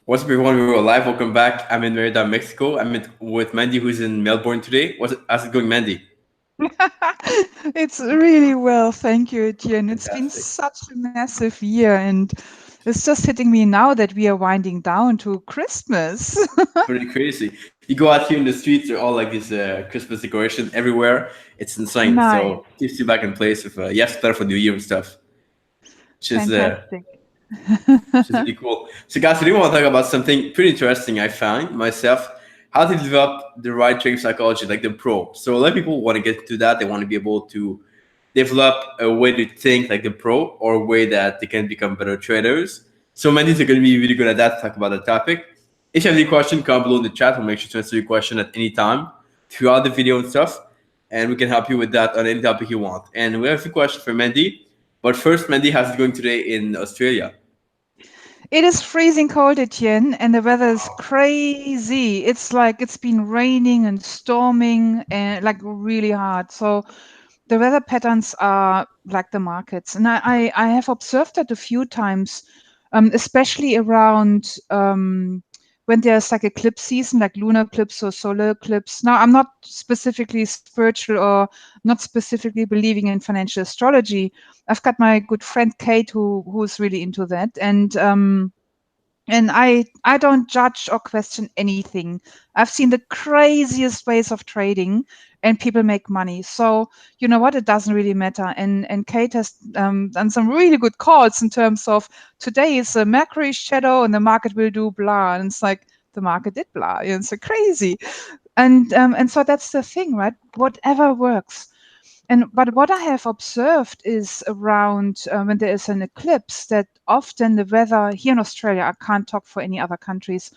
What's up, everyone? We're live. Welcome back. I'm in Merida, Mexico. I'm with Mandy, who's in Melbourne today. How's it going, Mandy? It's really well, thank you, Etienne. It's been Fantastic. such a massive year, and it's just hitting me now that we are winding down to Christmas. Pretty crazy. You go out here in the streets, there are all like these Christmas decorations everywhere. It's insane. Nice, So keeps you back in place with you have to prepare for New Year and stuff, which is uh, fantastic. which is really cool. So, guys, today we want to talk about something pretty interesting. I found myself how to develop the right trading psychology, like the pro. So, a lot of people want to get to that. They want to be able to develop a way to think like the pro, or a way that they can become better traders. So, Mandy's going to be really good at that. To talk about the topic. If you have any question, comment below in the chat. We'll make sure to answer your question at any time throughout the video and stuff, and we can help you with that on any topic you want. And we have a few questions for Mandy. But first, Mandy, how's it going today in Australia? It is freezing cold, Etienne, and the weather is crazy. It's like it's been raining and storming and like really hard. So the weather patterns are like the markets, and I have observed that a few times, especially around when there's like eclipse season, like lunar eclipse or solar eclipse. Now, I'm not specifically spiritual or not specifically believing in financial astrology. I've got my good friend Kate who's really into that, and I don't judge or question anything. I've seen the craziest ways of trading, and people make money. So you know what? It doesn't really matter. And Kate has done some really good calls in terms of today is a Mercury shadow, and the market will do blah. And it's like the market did blah. It's so crazy. And so that's the thing, right? Whatever works. But what I have observed is around when there is an eclipse that often the weather here in Australia, I can't talk for any other countries,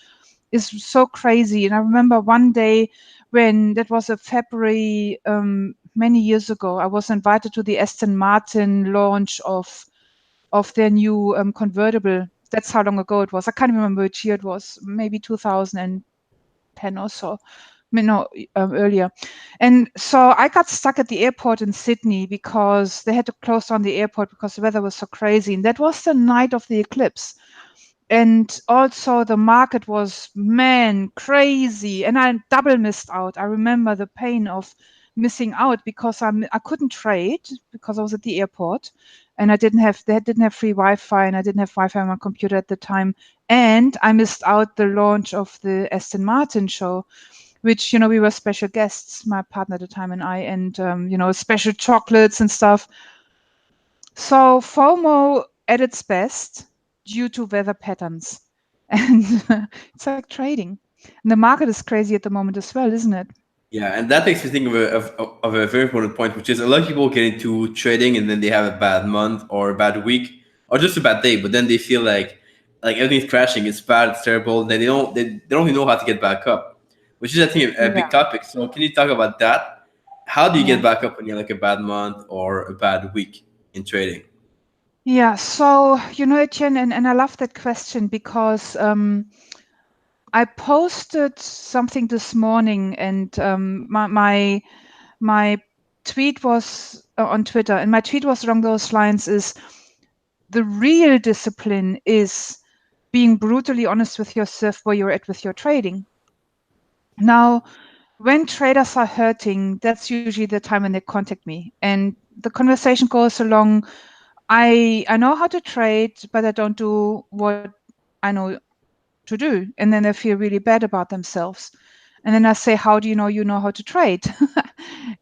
is so crazy. And I remember one day when that was a February many years ago, I was invited to the Aston Martin launch of their new convertible. That's how long ago it was. I can't remember which year it was, maybe 2010 or so. No, earlier. And so I got stuck at the airport in Sydney because they had to close down the airport because the weather was so crazy. And that was the night of the eclipse. And also the market was, man, crazy. And I double missed out. I remember the pain of missing out because I couldn't trade because I was at the airport and they didn't have free Wi-Fi, and I didn't have Wi-Fi on my computer at the time. And I missed out the launch of the Aston Martin show, which, we were special guests, my partner at the time and I, and, special chocolates and stuff. So FOMO at its best due to weather patterns. And it's like trading. And the market is crazy at the moment as well, isn't it? Yeah, and that makes me think of a very important point, which is a lot of people get into trading and then they have a bad month or a bad week or just a bad day, but then they feel like everything's crashing, it's bad, it's terrible, then they don't even know how to get back up, which is I think a big Yeah. topic. So can you talk about that? How do you Yeah. get back up when you're like a bad month or a bad week in trading? Yeah. So, Etienne, and I love that question because I posted something this morning, and my tweet was on Twitter, and my tweet was along those lines: is the real discipline is being brutally honest with yourself where you're at with your trading. Now, when traders are hurting, that's usually the time when they contact me, and the conversation goes along. I know how to trade, but I don't do what I know to do, and then they feel really bad about themselves. And then I say, how do you know how to trade?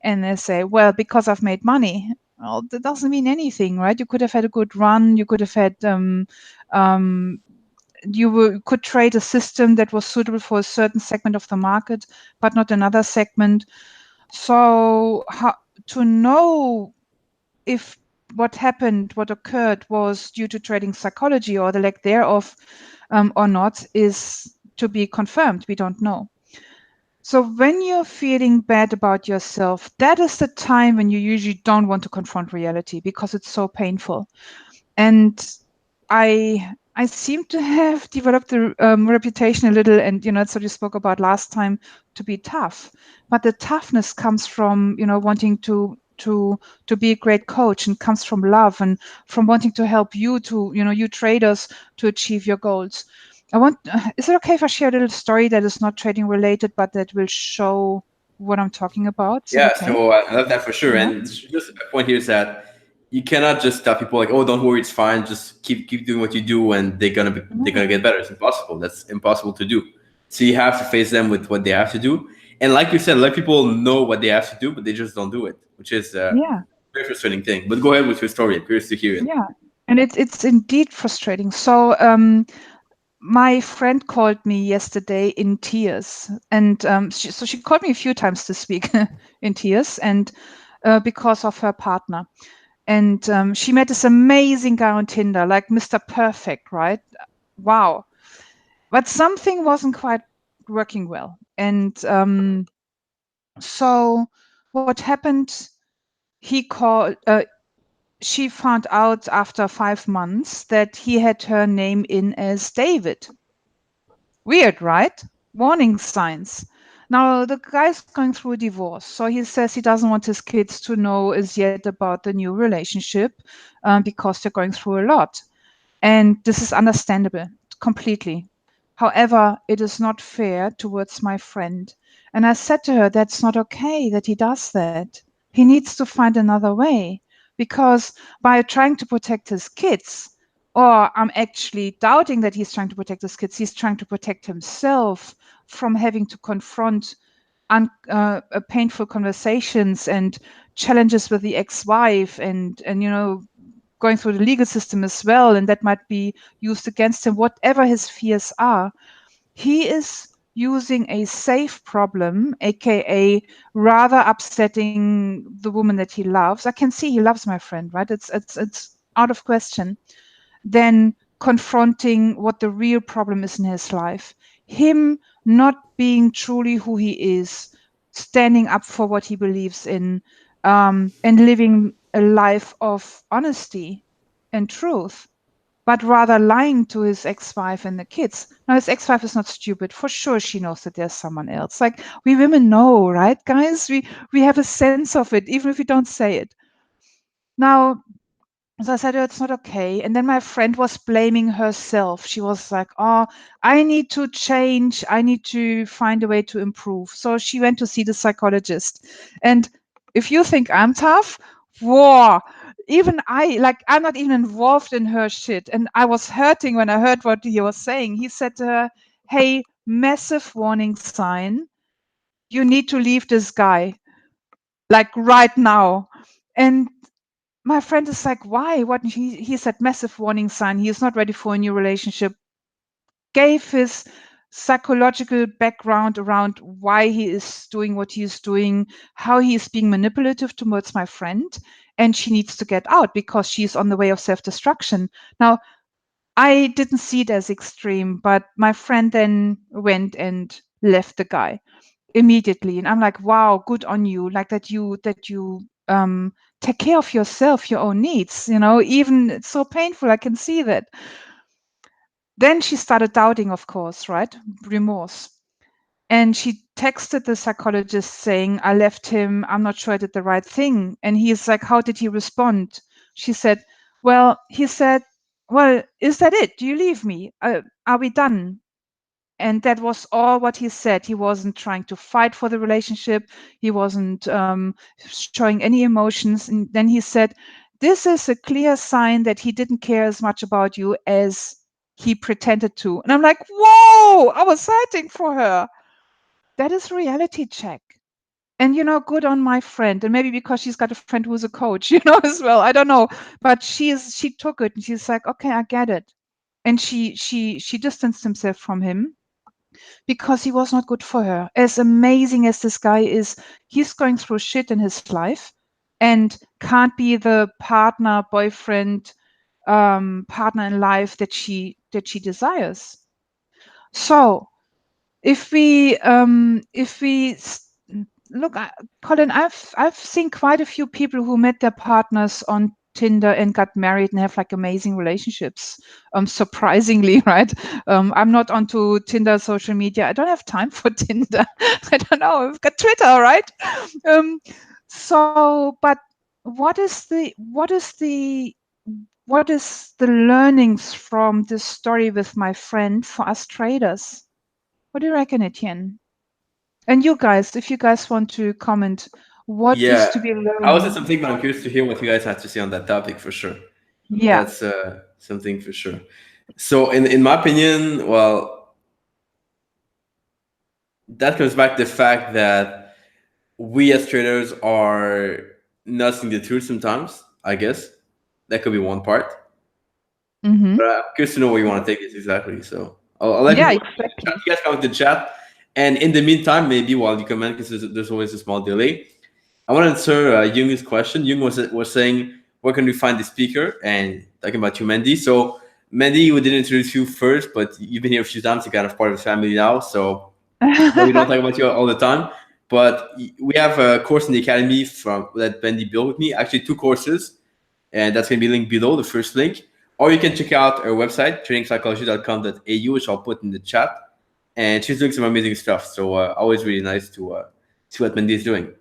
And they say, well, because I've made money. Well, that doesn't mean anything, right? You could have had a good run. You could have had um, could trade a system that was suitable for a certain segment of the market, but not another segment. So to know if what occurred was due to trading psychology or the lack thereof, or not, is to be confirmed. We don't know. So when you're feeling bad about yourself, that is the time when you usually don't want to confront reality because it's so painful. And I seem to have developed a reputation a little, and that's what you spoke about last time, to be tough. But the toughness comes from wanting to be a great coach, and comes from love and from wanting to help you to you traders to achieve your goals. Is it okay if I share a little story that is not trading related, but that will show what I'm talking about? Is it Yeah, okay? so I love that for sure. Yeah. And just my point here is that you cannot just tell people like, "Oh, don't worry, it's fine. Just keep doing what you do, and they're gonna get No. better." It's impossible. That's impossible to do. So you have to face them with what they have to do. And like you said, let people know what they have to do, but they just don't do it, which is a Yeah. very frustrating thing. But go ahead with your story. I'm curious to hear it. Yeah. And it's indeed frustrating. So my friend called me yesterday in tears, and so she called me a few times this week in tears, and because of her partner. And she met this amazing guy on Tinder, like Mr. Perfect, right? Wow. But something wasn't quite working well. And so what happened? He called. She found out after 5 months that he had her name in as David. Weird, right? Warning signs. Now, the guy's going through a divorce, so he says he doesn't want his kids to know as yet about the new relationship because they're going through a lot. And this is understandable completely. However, it is not fair towards my friend. And I said to her, that's not okay that he does that. He needs to find another way because by trying to protect his kids, or I'm actually doubting that he's trying to protect his kids, he's trying to protect himself from having to confront painful conversations and challenges with the ex-wife and going through the legal system as well, and that might be used against him, whatever his fears are. He is using a safe problem, aka rather upsetting the woman that he loves. I can see he loves my friend, right? It's out of question. Then confronting what the real problem is in his life. Him not being truly who he is, standing up for what he believes in, and living a life of honesty and truth, but rather lying to his ex-wife and the kids. Now, his ex-wife is not stupid. For sure, she knows that there's someone else. Like, we women know, right, guys? We have a sense of it, even if we don't say it. Now, so I said, oh, it's not okay. And then my friend was blaming herself. She was like, oh, I need to change. I need to find a way to improve. So she went to see the psychologist. And if you think I'm tough, whoa, even I'm not even involved in her shit. And I was hurting when I heard what he was saying. He said to her, hey, massive warning sign. You need to leave this guy, like right now. And my friend is like, why? What? He said, massive warning sign. He is not ready for a new relationship. Gave his psychological background around why he is doing what he is doing, how he is being manipulative towards my friend, and she needs to get out because she's on the way of self-destruction. Now, I didn't see it as extreme, but my friend then went and left the guy immediately, and I'm like, wow, good on you, like that you take care of yourself, your own needs, even it's so painful, I can see that. Then she started doubting, of course, right? Remorse. And she texted the psychologist saying, I left him, I'm not sure I did the right thing. And he's like, how did he respond? She said, well, he said, well, is that it? Do you leave me? Are we done? And that was all what he said. He wasn't trying to fight for the relationship. He wasn't showing any emotions. And then he said, this is a clear sign that he didn't care as much about you as he pretended to. And I'm like, whoa, I was hurting for her. That is reality check. And, good on my friend. And maybe because she's got a friend who's a coach, as well. I don't know. But she took it and she's like, okay, I get it. And she distanced himself from him because he was not good for her. As amazing as this guy is, he's going through shit in his life and can't be the partner, boyfriend, partner in life that she desires. So if we look, Colin, I've seen quite a few people who met their partners on Tinder and got married and have like amazing relationships. Surprisingly, right? I'm not onto Tinder social media. I don't have time for Tinder. I don't know. I've got Twitter, right? Um, but what is the what is the learnings from this story with my friend for us traders? What do you reckon, Etienne? And you guys, if you guys want to comment, what is Yeah, to be I was at learned? something, but I'm curious to hear what you guys have to say on that topic for sure. Yeah. That's something for sure. So, in my opinion, well, that comes back to the fact that we as traders are not seeing the truth sometimes. I guess that could be one part. Mm-hmm. But I'm curious to know where you want to take this exactly. So I'll let Yeah, people chat. exactly. You guys come to the chat, and in the meantime, maybe while you comment, because there's always a small delay, I want to answer Jung's question. Jung was saying, where can we find the speaker? And talking about you, Mandy. So, Mandy, we didn't introduce you first, but you've been here a few times. You're kind of part of the family now. So, no, we don't talk about you all the time. But we have a course in the academy from that Mandy built with me. Actually, two courses, and that's going to be linked below, the first link. Or you can check out our website, tradingpsychology.com.au, which I'll put in the chat. And she's doing some amazing stuff. So, always really nice to see what Mandy is doing.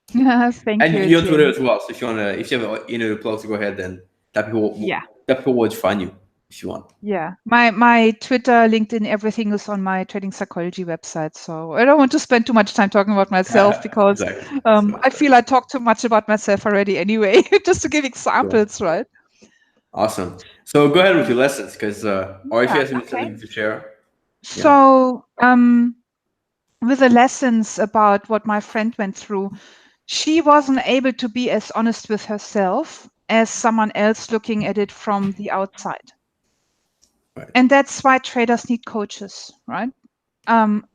Thank And you, you're on Twitter Etienne. as well. So if you have any other plugs, go ahead and Yeah. that people will find you if you want. Yeah. My Twitter, LinkedIn, everything is on my trading psychology website. So I don't want to spend too much time talking about myself because Exactly. So I feel I talk too much about myself already anyway, just to give cool. examples, right? Awesome. So go ahead with your lessons, because or if you Yeah. have Okay. something to share, yeah. So with the lessons about what my friend went through, she wasn't able to be as honest with herself as someone else looking at it from the outside. Right. And that's why traders need coaches, right?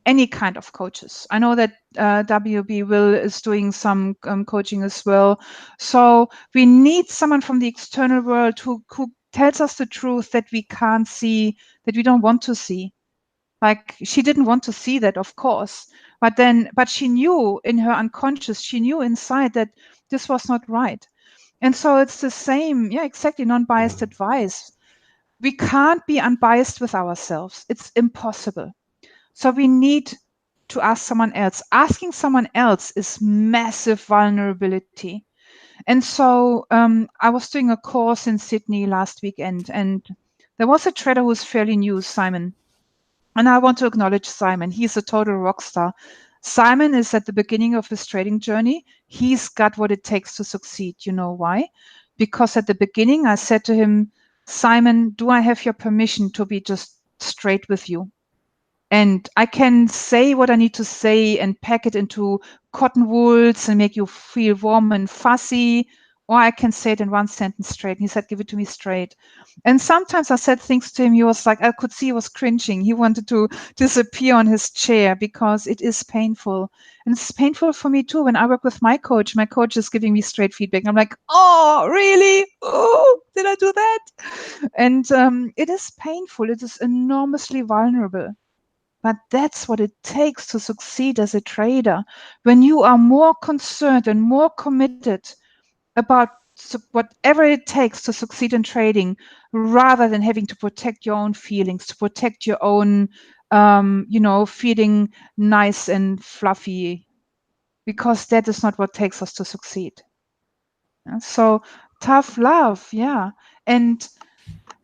Any kind of coaches. I know that WB Will is doing some coaching as well. So we need someone from the external world who tells us the truth that we can't see, that we don't want to see. Like she didn't want to see that, of course, but she knew in her unconscious, she knew inside that this was not right. And so it's the same, yeah, exactly, non-biased Yeah. advice. We can't be unbiased with ourselves. It's impossible. So we need to ask someone else. Asking someone else is massive vulnerability. And so I was doing a course in Sydney last weekend, and there was a trader who's fairly new, Simon. And I want to acknowledge Simon. He's a total rock star. Simon is at the beginning of his trading journey. He's got what it takes to succeed. You know why? Because at the beginning, I said to him, Simon, do I have your permission to be just straight with you? And I can say what I need to say and pack it into cotton wools and make you feel warm and fuzzy, or I can say it in one sentence straight. And he said, give it to me straight. And sometimes I said things to him, he was like, I could see he was cringing. He wanted to disappear on his chair because it is painful. And it's painful for me too. When I work with my coach is giving me straight feedback. I'm like, oh, really? Oh, did I do that? And it is painful. It is enormously vulnerable. But that's what it takes to succeed as a trader. When you are more concerned and more committed about whatever it takes to succeed in trading, rather than having to protect your own feelings, to protect your own, feeling nice and fluffy, because that is not what takes us to succeed. Yeah, so tough love, yeah. And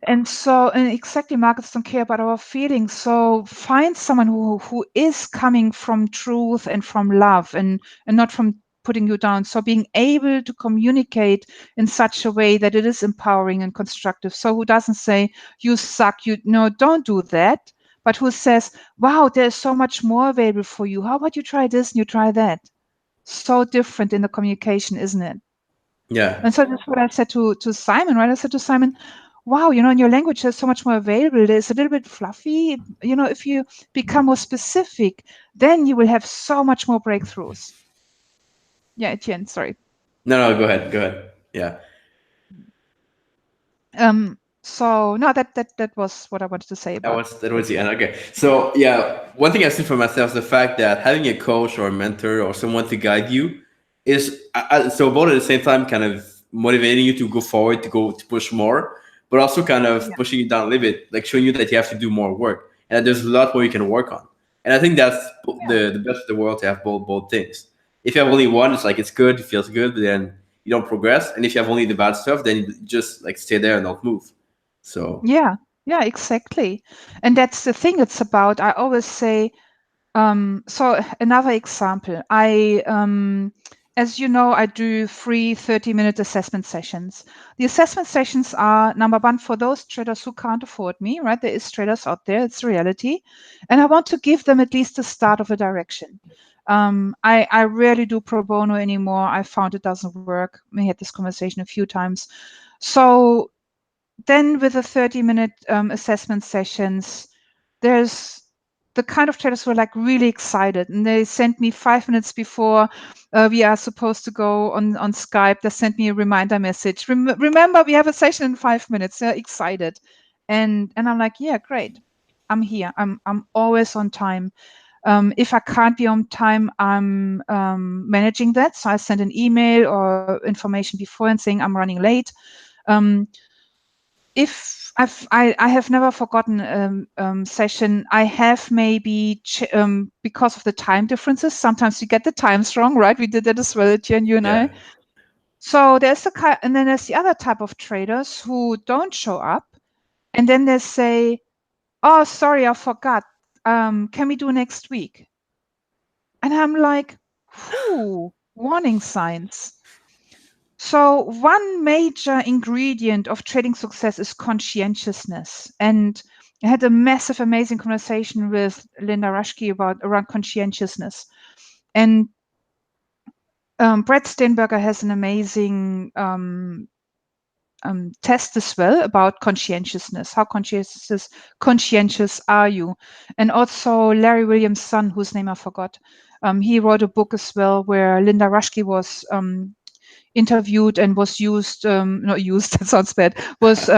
exactly, markets don't care about our feelings. So find someone who is coming from truth and from love and not from putting you down. So being able to communicate in such a way that it is empowering and constructive. So who doesn't say, you suck, you no, don't do that, but who says, wow, there's so much more available for you. How about you try this and you try that? So different in the communication, isn't it? Yeah. And so that's what I said to Simon, right? I said to Simon, wow, in your language, there's so much more available. There's a little bit fluffy. If you become more specific, then you will have so much more breakthroughs. Yeah, Etienne, sorry. No, go ahead. Go ahead. Yeah. So no, that was what I wanted to say That about was that that. was the end. Okay. So yeah, one thing I see for myself is the fact that having a coach or a mentor or someone to guide you is so both at the same time kind of motivating you to go forward, to push more, but also kind of Yeah, pushing you down a little bit, like showing you that you have to do more work and that there's a lot more you can work on. And I think that's yeah, the best of the world, to have both things. If you have only one, it's like it's good, it feels good, but then you don't progress. And if you have only the bad stuff, then you just like stay there and not move. So Yeah, yeah, exactly. And that's the thing it's about. I always say, so another example, as you know, I do free 30-minute assessment sessions. The assessment sessions are, number one, for those traders who can't afford me, right? There is traders out there, it's reality. And I want to give them at least the start of a direction. I rarely do pro bono anymore. I found it doesn't work. We had this conversation a few times. So then with the 30-minute assessment sessions, there's the kind of traders who are like really excited, and they sent me 5 minutes before we are supposed to go on Skype. They sent me a reminder message. Remember, we have a session in 5 minutes. They're excited, and I'm like, yeah, great. I'm here. I'm always on time. If I can't be on time, I'm managing that. So I send an email or information before and saying I'm running late. If I have never forgotten session. I have maybe because of the time differences. Sometimes you get the times wrong, right? We did that as well, Etienne, you and I. So there's and then there's the other type of traders who don't show up, and then they say, "Oh, sorry, I forgot. Can we do next week?" And I'm like, "Whew, warning signs." So one major ingredient of trading success is conscientiousness. And I had a massive, amazing conversation with Linda Rushke around conscientiousness. And Brett Steinberger has an amazing test as well about conscientiousness. How conscientious are you? And also Larry Williams' son, whose name I forgot, he wrote a book as well where Linda Rushke was interviewed and was used, not used, that sounds bad, was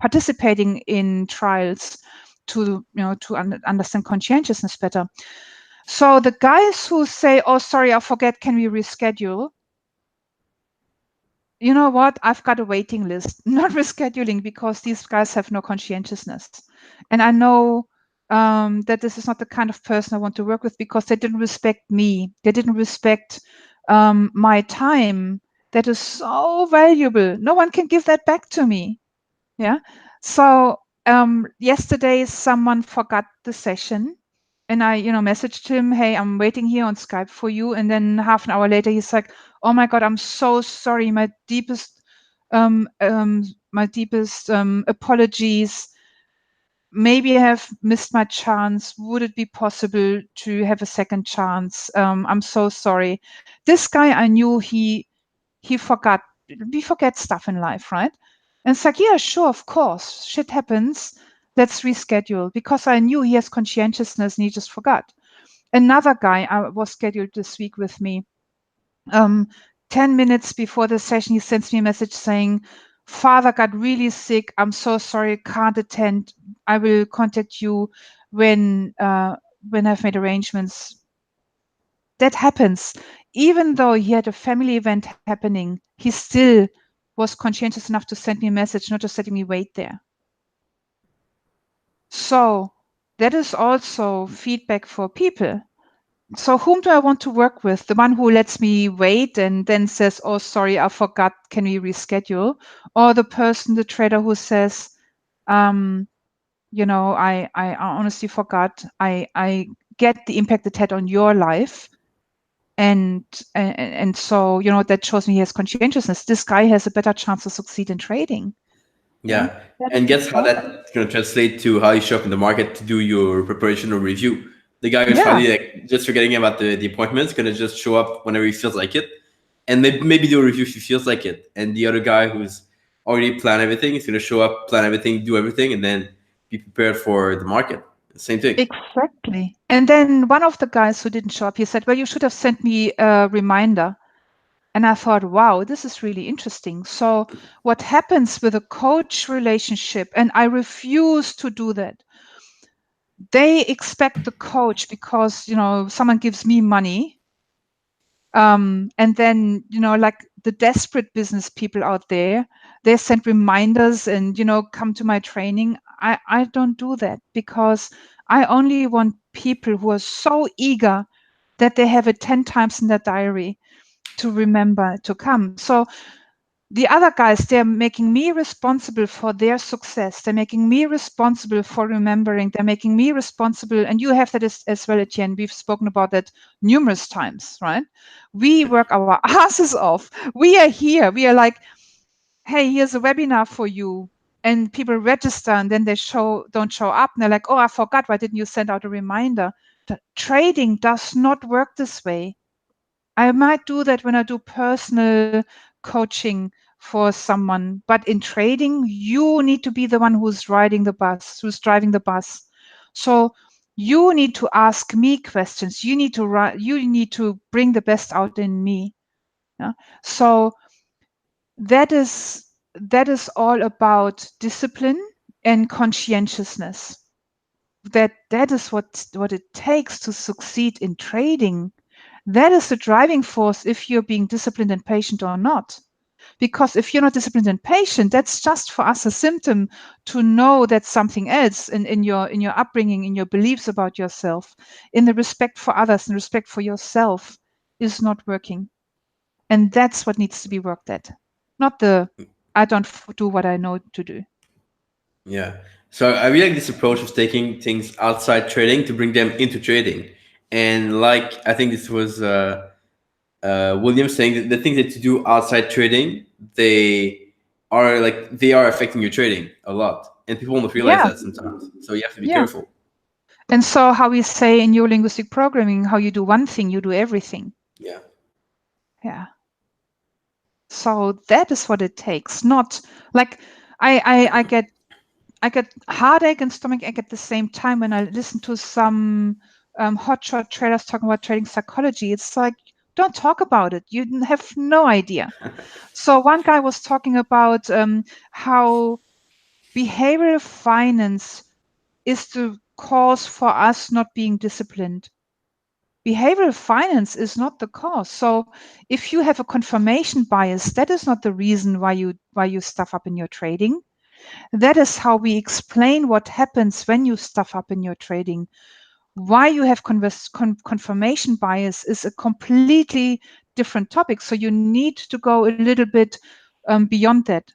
participating in trials to understand conscientiousness better. So the guys who say, "Oh, sorry, I forget, can we reschedule?" You know what? I've got a waiting list, not rescheduling, because these guys have no conscientiousness. And I know that this is not the kind of person I want to work with, because they didn't respect me. They didn't respect my time. That is so valuable. No one can give that back to me. Yeah. So yesterday someone forgot the session, and I, messaged him, "Hey, I'm waiting here on Skype for you." And then half an hour later, he's like, "Oh my God, I'm so sorry. My deepest apologies. Maybe I have missed my chance. Would it be possible to have a second chance? I'm so sorry." This guy, I knew he forgot. We forget stuff in life, right? And it's like, yeah, sure, of course, shit happens. Let's reschedule, because I knew he has conscientiousness and he just forgot. Another guy was scheduled this week with me. 10 minutes before the session, he sends me a message saying, "Father got really sick. I'm so sorry, can't attend. I will contact you when I've made arrangements." That happens. Even though he had a family event happening, he still was conscientious enough to send me a message, not just letting me wait there. So that is also feedback for people. So whom do I want to work with? The one who lets me wait and then says, "Oh, sorry, I forgot. Can we reschedule?" Or the person, the trader, who says, I honestly forgot. I get the impact it had on your life. And so, that shows me he has conscientiousness. This guy has a better chance to succeed in trading. Yeah. That And is guess how exciting. that's going to translate to how you show up in the market to do your preparation or review. The guy who's Yeah, probably like just forgetting about the appointment is going to just show up whenever he feels like it, and maybe do a review if he feels like it. And the other guy who's already planned everything is going to show up, plan everything, do everything, and then be prepared for the market. Same thing. exactly. And then one of the guys who didn't show up, he said, "Well, you should have sent me a reminder." And I thought, wow, this is really interesting. So what happens with a coach relationship, and I refuse to do that. They expect the coach because, someone gives me money. And then, like the desperate business people out there, they send reminders and, come to my training. I don't do that, because I only want people who are so eager that they have it 10 times in their diary. to remember to come. So the other guys, they're making me responsible for their success. They're making me responsible for remembering. They're making me responsible. And you have that as well, Etienne. We've spoken about that numerous times, right? We work our asses off. We are here. We are like, hey, here's a webinar for you. And people register and then they don't show up. And they're like, oh, I forgot. Why didn't you send out a reminder? Trading does not work this way. I might do that when I do personal coaching for someone, but in trading, you need to be the one who's driving the bus. So you need to ask me questions. You need to bring the best out in me. Yeah? So that is all about discipline and conscientiousness. That is what it takes to succeed in trading. That is the driving force if you're being disciplined and patient or not. Because if you're not disciplined and patient, that's just for us a symptom to know that something else in your upbringing, in your beliefs about yourself, in the respect for others and respect for yourself is not working. And that's what needs to be worked at. Not I don't do what I know to do. Yeah. So I really like this approach of taking things outside trading to bring them into trading. And like I think this was William saying that the things that you do outside trading, they are affecting your trading a lot. And people don't realize Yeah. that sometimes. So you have to be Yeah. careful. And so how we say in neurolinguistic programming, how you do one thing, you do everything. Yeah. Yeah. So that is what it takes. Not like I get heartache and stomachache at the same time when I listen to some hotshot traders talking about trading psychology. It's like, don't talk about it. You have no idea. So one guy was talking about how behavioral finance is the cause for us not being disciplined. Behavioral finance is not the cause. So if you have a confirmation bias, that is not the reason why you stuff up in your trading. That is how we explain what happens when you stuff up in your trading. Why you have confirmation bias is a completely different topic. So you need to go a little bit beyond that.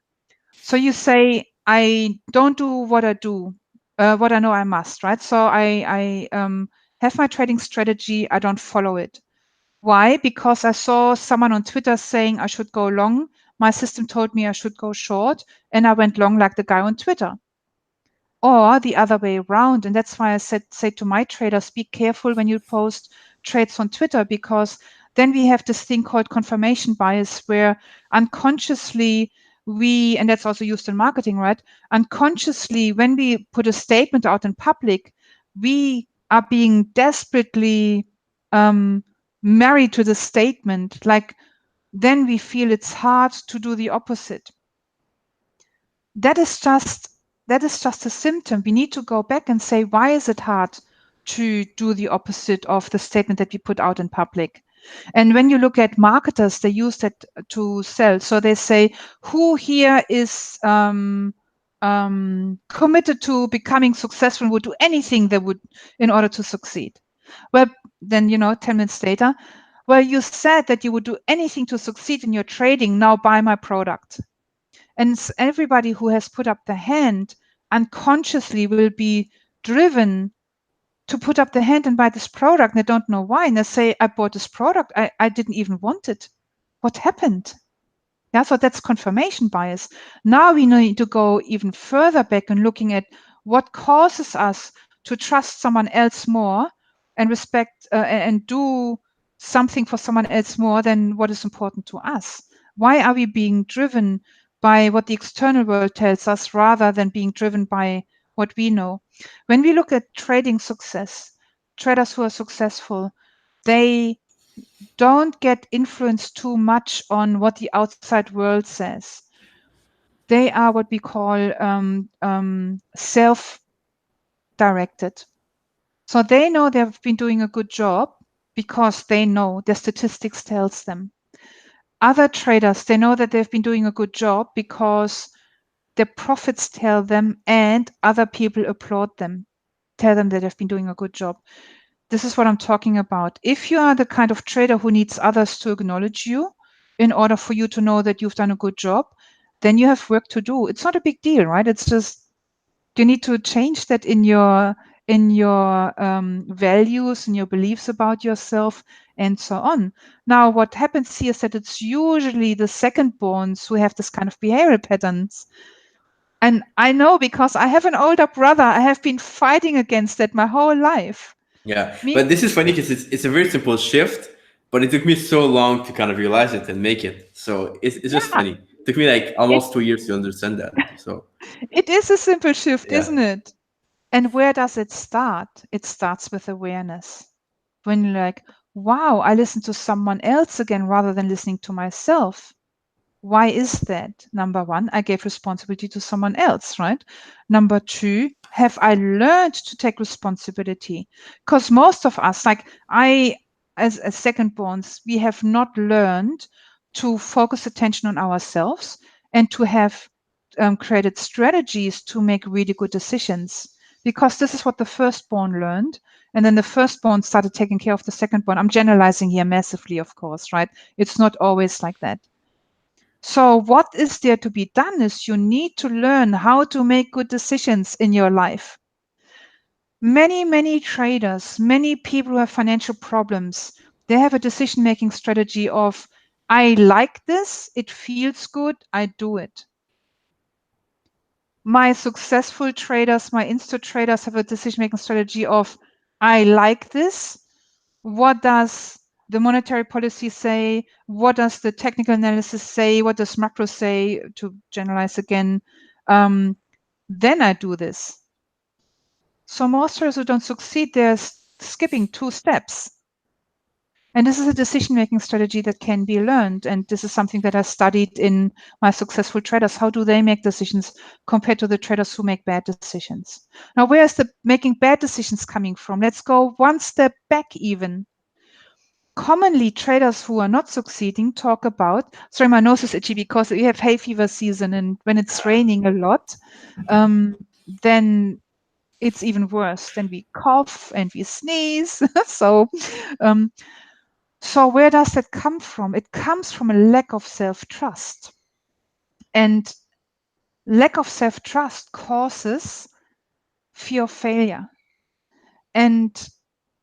So you say, I don't do what I do, what I know I must, right? So I have my trading strategy. I don't follow it. Why? Because I saw someone on Twitter saying I should go long. My system told me I should go short, and I went long like the guy on Twitter. Or the other way around. And that's why I say to my traders, be careful when you post trades on Twitter, because then we have this thing called confirmation bias, where unconsciously and that's also used in marketing, right? Unconsciously, when we put a statement out in public, we are being desperately married to the statement. Like, then we feel it's hard to do the opposite. That is just a symptom. We need to go back and say, why is it hard to do the opposite of the statement that we put out in public? And when you look at marketers, they use that to sell. So they say, who here is committed to becoming successful, would do anything they would in order to succeed? Well, then, 10 minutes later, well, you said that you would do anything to succeed in your trading. Now buy my product. And everybody who has put up the hand unconsciously will be driven to put up the hand and buy this product. And they don't know why. And they say, I bought this product. I didn't even want it. What happened? Yeah, so that's confirmation bias. Now we need to go even further back and looking at what causes us to trust someone else more and respect and do something for someone else more than what is important to us. Why are we being driven by what the external world tells us rather than being driven by what we know? When we look at trading success, traders who are successful, they don't get influenced too much on what the outside world says. They are what we call self-directed. So they know they've been doing a good job because they know their statistics tells them. Other traders, they know that they've been doing a good job because their profits tell them and other people applaud them, tell them that they've been doing a good job. this is what I'm talking about. If you are the kind of trader who needs others to acknowledge you in order for you to know that you've done a good job, then you have work to do. It's not a big deal, right? It's just you need to change that in your values and your beliefs about yourself and so on. Now, what happens here is that it's usually the second-borns who have this kind of behavioral patterns. And I know because I have an older brother, I have been fighting against that my whole life. Yeah, but this is funny because it's a very simple shift, but it took me so long to kind of realize it and make it. So it's just funny. It took me like almost 2 years to understand that. So it is a simple shift, yeah. isn't it? And where does it start? It starts with awareness. When you're like, wow, I listen to someone else again rather than listening to myself. Why is that? Number one, I gave responsibility to someone else, right? Number two, have I learned to take responsibility? Because most of us, like I, as second-borns, we have not learned to focus attention on ourselves and to have created strategies to make really good decisions. Because this is what the firstborn learned. And then the firstborn started taking care of the secondborn. I'm generalizing here massively, of course, right? It's not always like that. So what is there to be done is you need to learn how to make good decisions in your life. Many traders, many people who have financial problems, they have a decision-making strategy of, I like this, it feels good, I do it. My successful traders, my insta traders have a decision-making strategy of, I like this. What does the monetary policy say? What does the technical analysis say? What does macro say? To generalize again, then I do this. So most traders who don't succeed, they're skipping 2 steps. And this is a decision-making strategy that can be learned. And this is something that I studied in my successful traders. How do they make decisions compared to the traders who make bad decisions? Now, where is the making bad decisions coming from? Let's go one step back even. Commonly, traders who are not succeeding talk about, sorry, my nose is itchy because we have hay fever season, and when it's raining a lot, then it's even worse. Then we cough and we sneeze. So where does that come from? It comes from a lack of self-trust. And lack of self-trust causes fear of failure. And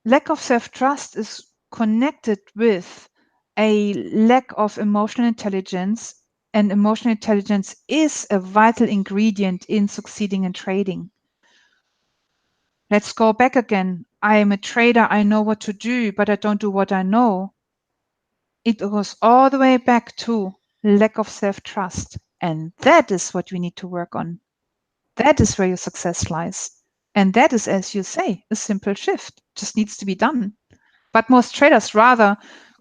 lack of self-trust is connected with a lack of emotional intelligence, and emotional intelligence is a vital ingredient in succeeding in trading. Let's go back again. I am a trader, I know what to do, but I don't do what I know. It goes all the way back to lack of self-trust. And that is what we need to work on. That is where your success lies. And that is, as you say, a simple shift. Just needs to be done. But most traders rather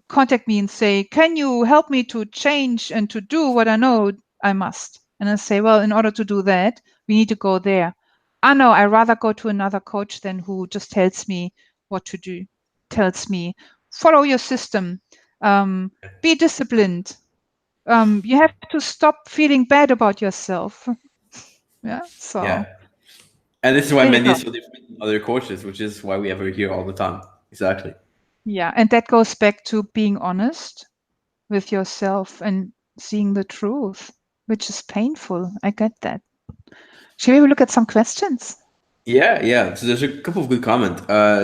contact me and say, can you help me to change and to do what I know I must? And I say, well, in order to do that, we need to go there. No, I rather go to another coach than who just tells me what to do, tells me, follow your system, be disciplined. You have to stop feeling bad about yourself. Yeah. So Yeah. And this is why there you Mandi go. is so different from other coaches, which is why we have her here all the time. Exactly. Yeah. And that goes back to being honest with yourself and seeing the truth, which is painful. I get that. Shall we look at some questions? Yeah, yeah. So there's a couple of good comments.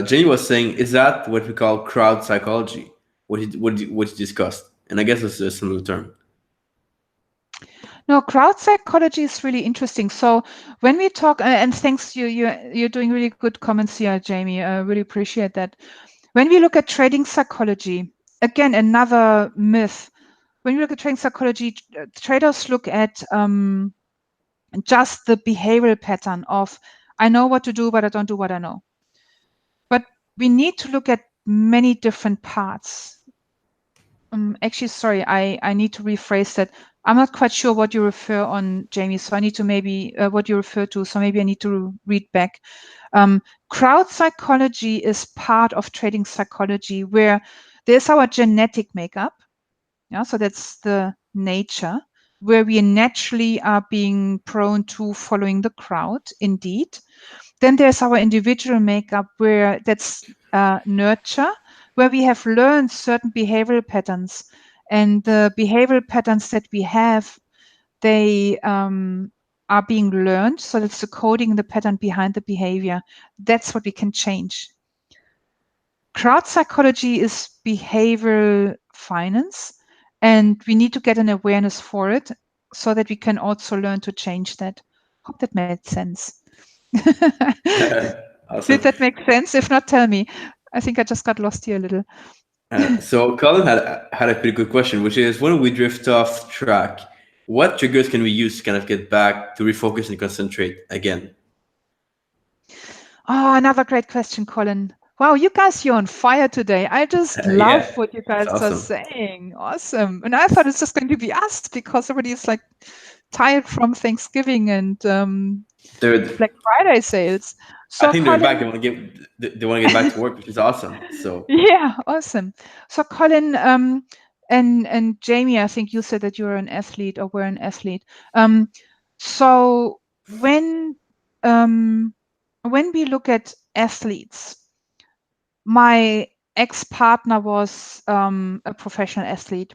Jenny was saying, is that what we call crowd psychology? What you discussed? And I guess it's a similar term. No, crowd psychology is really interesting. So when we talk, and thanks, you're doing really good comments here, Jamie. I really appreciate that. When we look at trading psychology, again, another myth. When we look at trading psychology, traders look at just the behavioral pattern of, I know what to do, but I don't do what I know. But we need to look at many different parts. Actually, sorry, I need to rephrase that. I'm not quite sure what you refer on, Jamie, so I need to maybe, what you refer to, so maybe I need to read back. Crowd psychology is part of trading psychology, where there's our genetic makeup. Yeah, so that's the nature, where we naturally are being prone to following the crowd, indeed. Then there's our individual makeup, where that's nurture, where we have learned certain behavioral patterns. And the behavioral patterns that we have, they are being learned. So that's the coding, the pattern behind the behavior. That's what we can change. Crowd psychology is behavioral finance, and we need to get an awareness for it so that we can also learn to change that. Hope that made sense. Awesome. Did that make sense? If not, tell me. I think I just got lost here a little. So Colin had a pretty good question, which is, when we drift off track, what triggers can we use to kind of get back to refocus and concentrate again? Oh, another great question, Colin. Wow, you guys, you're on fire today. I just love Yeah, what you it's guys are awesome. saying. Awesome. And I thought it's just going to be us because everybody is like tired from Thanksgiving and Third, Black Friday sales. I So think they're back. Colin, They want to get back to work, which is awesome. So yeah, awesome. So Colin, and Jamie, I think you said that you're an athlete or were an athlete. So when we look at athletes, my ex-partner was a professional athlete.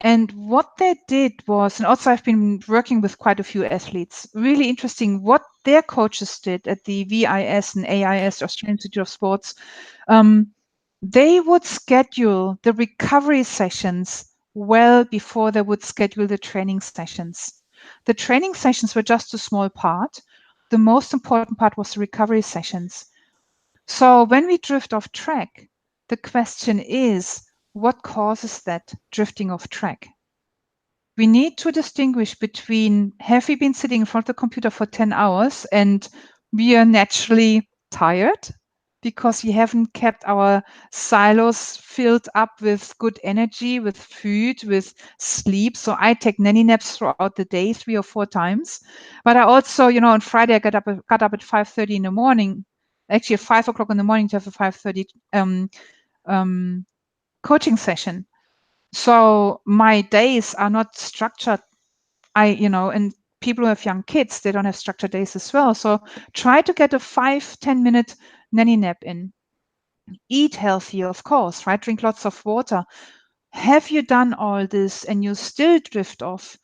And what they did was, and also I've been working with quite a few athletes, really interesting what their coaches did at the VIS and AIS, Australian Institute of Sports. They would schedule the recovery sessions well before they would schedule the training sessions. The training sessions were just a small part. The most important part was the recovery sessions. So when we drift off track, the question is, what causes that drifting off track? We need to distinguish between, have we been sitting in front of the computer for 10 hours and we are naturally tired because we haven't kept our silos filled up with good energy, with food, with sleep. So I take nanny naps throughout the day 3 or 4 times. But I also, on Friday, I got up at 5:30 in the morning, actually at 5 o'clock in the morning to have a 5:30 coaching session. So my days are not structured. And people who have young kids, they don't have structured days as well. So try to get a 5-10 minute nanny nap in. Eat healthy, of course, right? Drink lots of water. Have you done all this and you still drift off?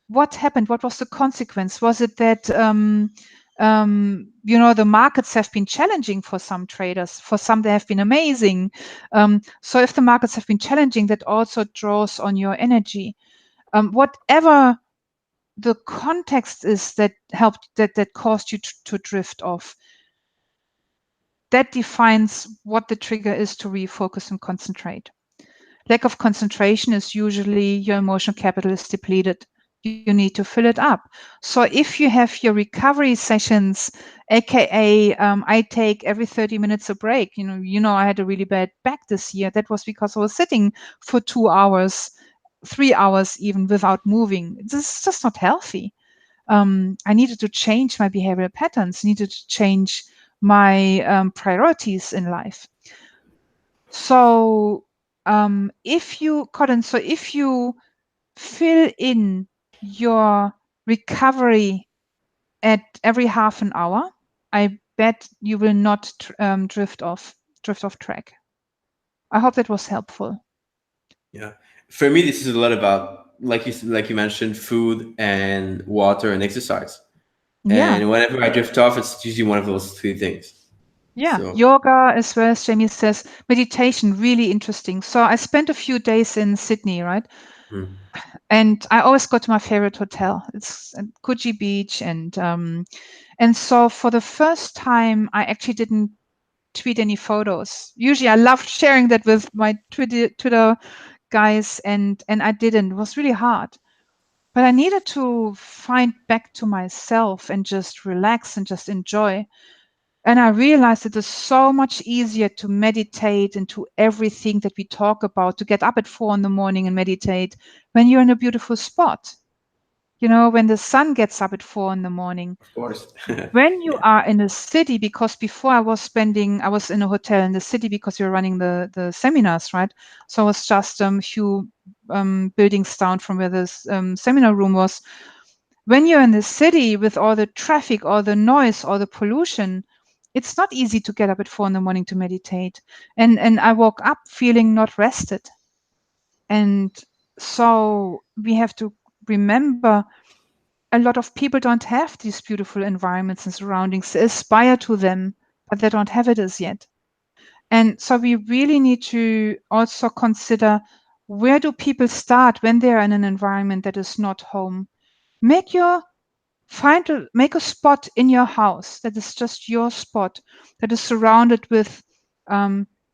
What happened? What was the consequence? Was it that the markets have been challenging for some traders? For some, they have been amazing. So if the markets have been challenging, that also draws on your energy. Whatever the context is that helped, that caused you to drift off, that defines what the trigger is to refocus and concentrate. Lack of concentration is usually your emotional capital is depleted. You need to fill it up. So if you have your recovery sessions, aka I take every 30 minutes a break. I had a really bad back this year. That was because I was sitting for 2 hours, 3 hours even without moving. This is just not healthy. I needed to change my behavioral patterns, needed to change my priorities in life. So if you fill in your recovery at every half an hour, I bet you will not drift off track. I hope that was helpful. yeah, for me, this is a lot about, like you mentioned, food and water and exercise. Yeah. And whenever I drift off, it's usually one of those three things. Yeah, So yoga as well as Jamie says, meditation, really interesting. So I spent a few days in Sydney, right? And I always go to my favorite hotel. It's at Coogee Beach, and so for the first time, I actually didn't tweet any photos. Usually, I love sharing that with my Twitter guys, and I didn't. It was really hard. But I needed to find back to myself and just relax and just enjoy. And I realized it is so much easier to meditate into everything that we talk about, to get up at 4 in the morning and meditate when you're in a beautiful spot. When the sun gets up at 4 in the morning. of course, When you are in a city, because before I was in a hotel in the city because we were running the seminars, right? So I was just a few buildings down from where this seminar room was. When you're in the city with all the traffic, all the noise, all the pollution, It's not easy to get up at 4 a.m. to meditate. And I woke up feeling not rested. And so we have to remember a lot of people don't have these beautiful environments and surroundings. They aspire to them, but they don't have it as yet. And so we really need to also consider, where do people start when they're in an environment that is not home? Make a spot in your house that is just your spot, that is surrounded with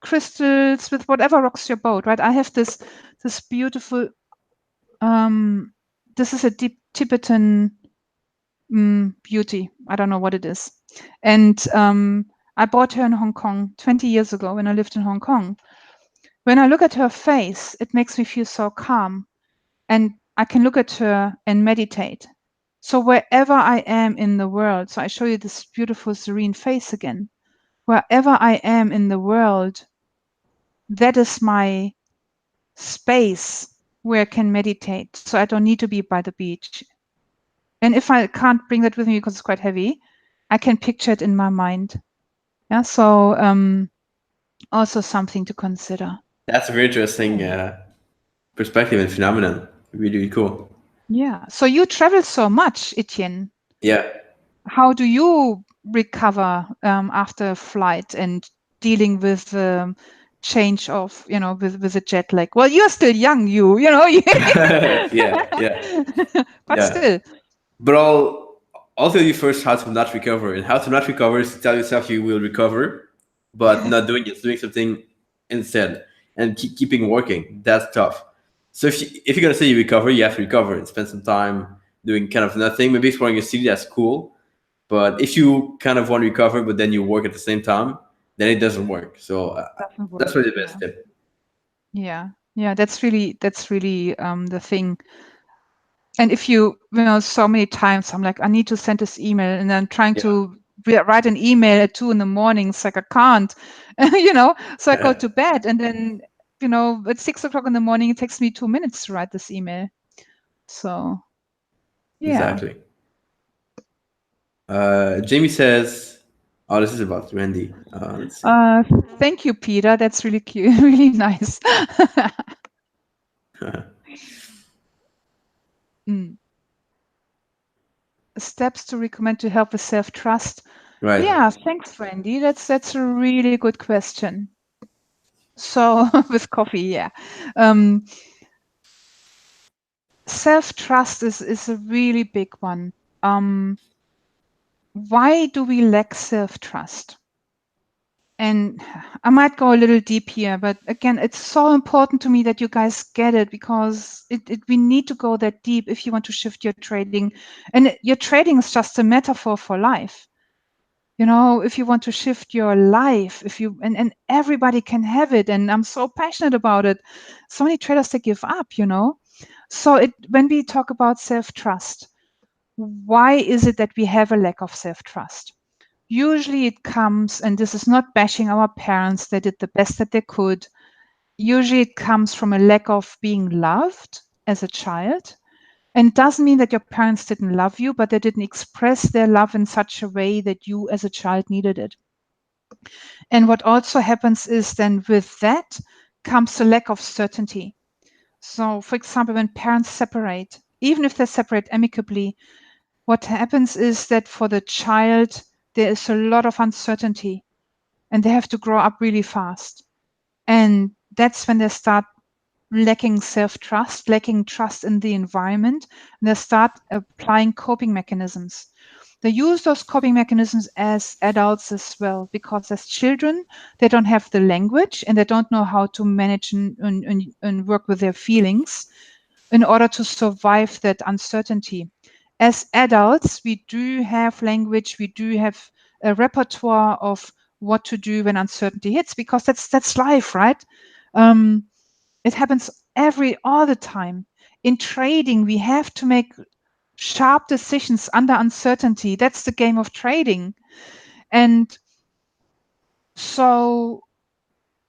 crystals, with whatever rocks your boat, right? I have this beautiful, this is a deep Tibetan beauty. I don't know what it is. And I bought her in Hong Kong 20 years ago when I lived in Hong Kong. When I look at her face, it makes me feel so calm. And I can look at her and meditate. So wherever I am in the world, so I show you this beautiful serene face again. Wherever I am in the world, that is my space where I can meditate. So I don't need to be by the beach. And if I can't bring that with me because it's quite heavy, I can picture it in my mind. Yeah. So also something to consider. That's a very interesting perspective and phenomenon. Really, really cool. Yeah. So you travel so much, Etienne. Yeah. How do you recover after a flight and dealing with the change of, with the jet lag? Well, you're still young, Yeah. but Yeah. still. But I'll tell you first how to not recover. And how to not recover is to tell yourself you will recover, but not doing it, doing something instead, and keeping working. That's tough. So if you're gonna say you recover, you have to recover and spend some time doing kind of nothing. Maybe exploring a city, that's cool. But if you kind of want to recover, but then you work at the same time, then it doesn't work. So Doesn't that's work. really the best tip. Yeah. That's really the thing. And if so many times I'm like, I need to send this email, and I'm trying to write an email at 2 a.m. It's like, I can't, so I go to bed, and then, at 6 o'clock in the morning, it takes me 2 minutes to write this email. So, yeah. Exactly. Jamie says, "Oh, this is about Randy." Let's see. Thank you, Peter. That's really cute, really nice. Steps to recommend to help with self-trust. Right. Yeah, thanks, Randy. That's a really good question. So with coffee, yeah. Self-trust is a really big one. Why do we lack self-trust? And I might go a little deep here, but again, it's so important to me that you guys get it, because we need to go that deep if you want to shift your trading. And your trading is just a metaphor for life. If you want to shift your life, and everybody can have it, and I'm so passionate about it. So many traders, they give up, So when we talk about self-trust, why is it that we have a lack of self-trust? Usually it comes, and this is not bashing our parents, they did the best that they could. Usually it comes from a lack of being loved as a child. And it doesn't mean that your parents didn't love you, but they didn't express their love in such a way that you as a child needed it. And what also happens is then with that comes a lack of certainty. So, for example, when parents separate, even if they separate amicably, what happens is that for the child, there is a lot of uncertainty, and they have to grow up really fast. And that's when they start lacking self-trust, lacking trust in the environment, and they start applying coping mechanisms. They use those coping mechanisms as adults as well, because as children, they don't have the language and they don't know how to manage and work with their feelings in order to survive that uncertainty. As adults, we do have language, we do have a repertoire of what to do when uncertainty hits, because that's life, right? It happens all the time. In trading, we have to make sharp decisions under uncertainty. That's the game of trading. And so,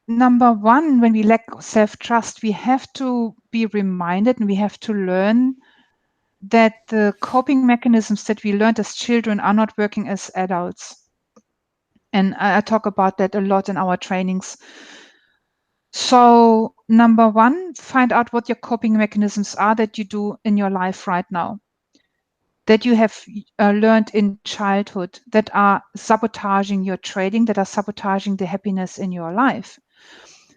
number one, when we lack self-trust, we have to be reminded and we have to learn that the coping mechanisms that we learned as children are not working as adults. And I talk about that a lot in our trainings. So number one, find out what your coping mechanisms are that you do in your life right now, that you have learned in childhood, that are sabotaging your trading, that are sabotaging the happiness in your life.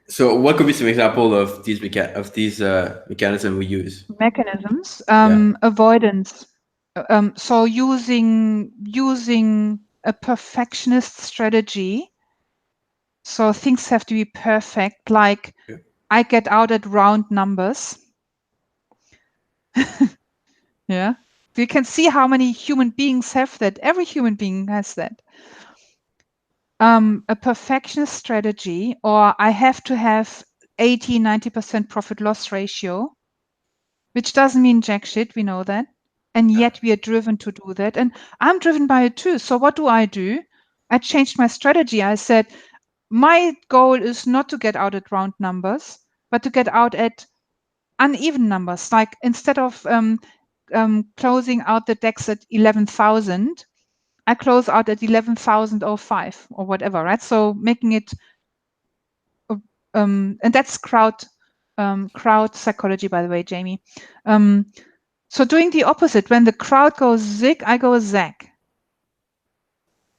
So what could be some example of these mechanisms we use? Mechanisms, Yeah. avoidance. So using a perfectionist strategy. So things have to be perfect, like Yeah. I get out at round numbers. Yeah. You can see how many human beings have that. Every human being has that. A perfectionist strategy, or I have to have 80-90% profit loss ratio, which doesn't mean jack shit. We know that. And yet we are driven to do that. And I'm driven by it too. So what do? I changed my strategy. I said, my goal is not to get out at round numbers, but to get out at uneven numbers. Like instead of closing out the DAX at 11,000, I close out at 11,005 or whatever, right? So making it, and that's crowd psychology, by the way, Jamie. So doing the opposite, when the crowd goes zig, I go zag.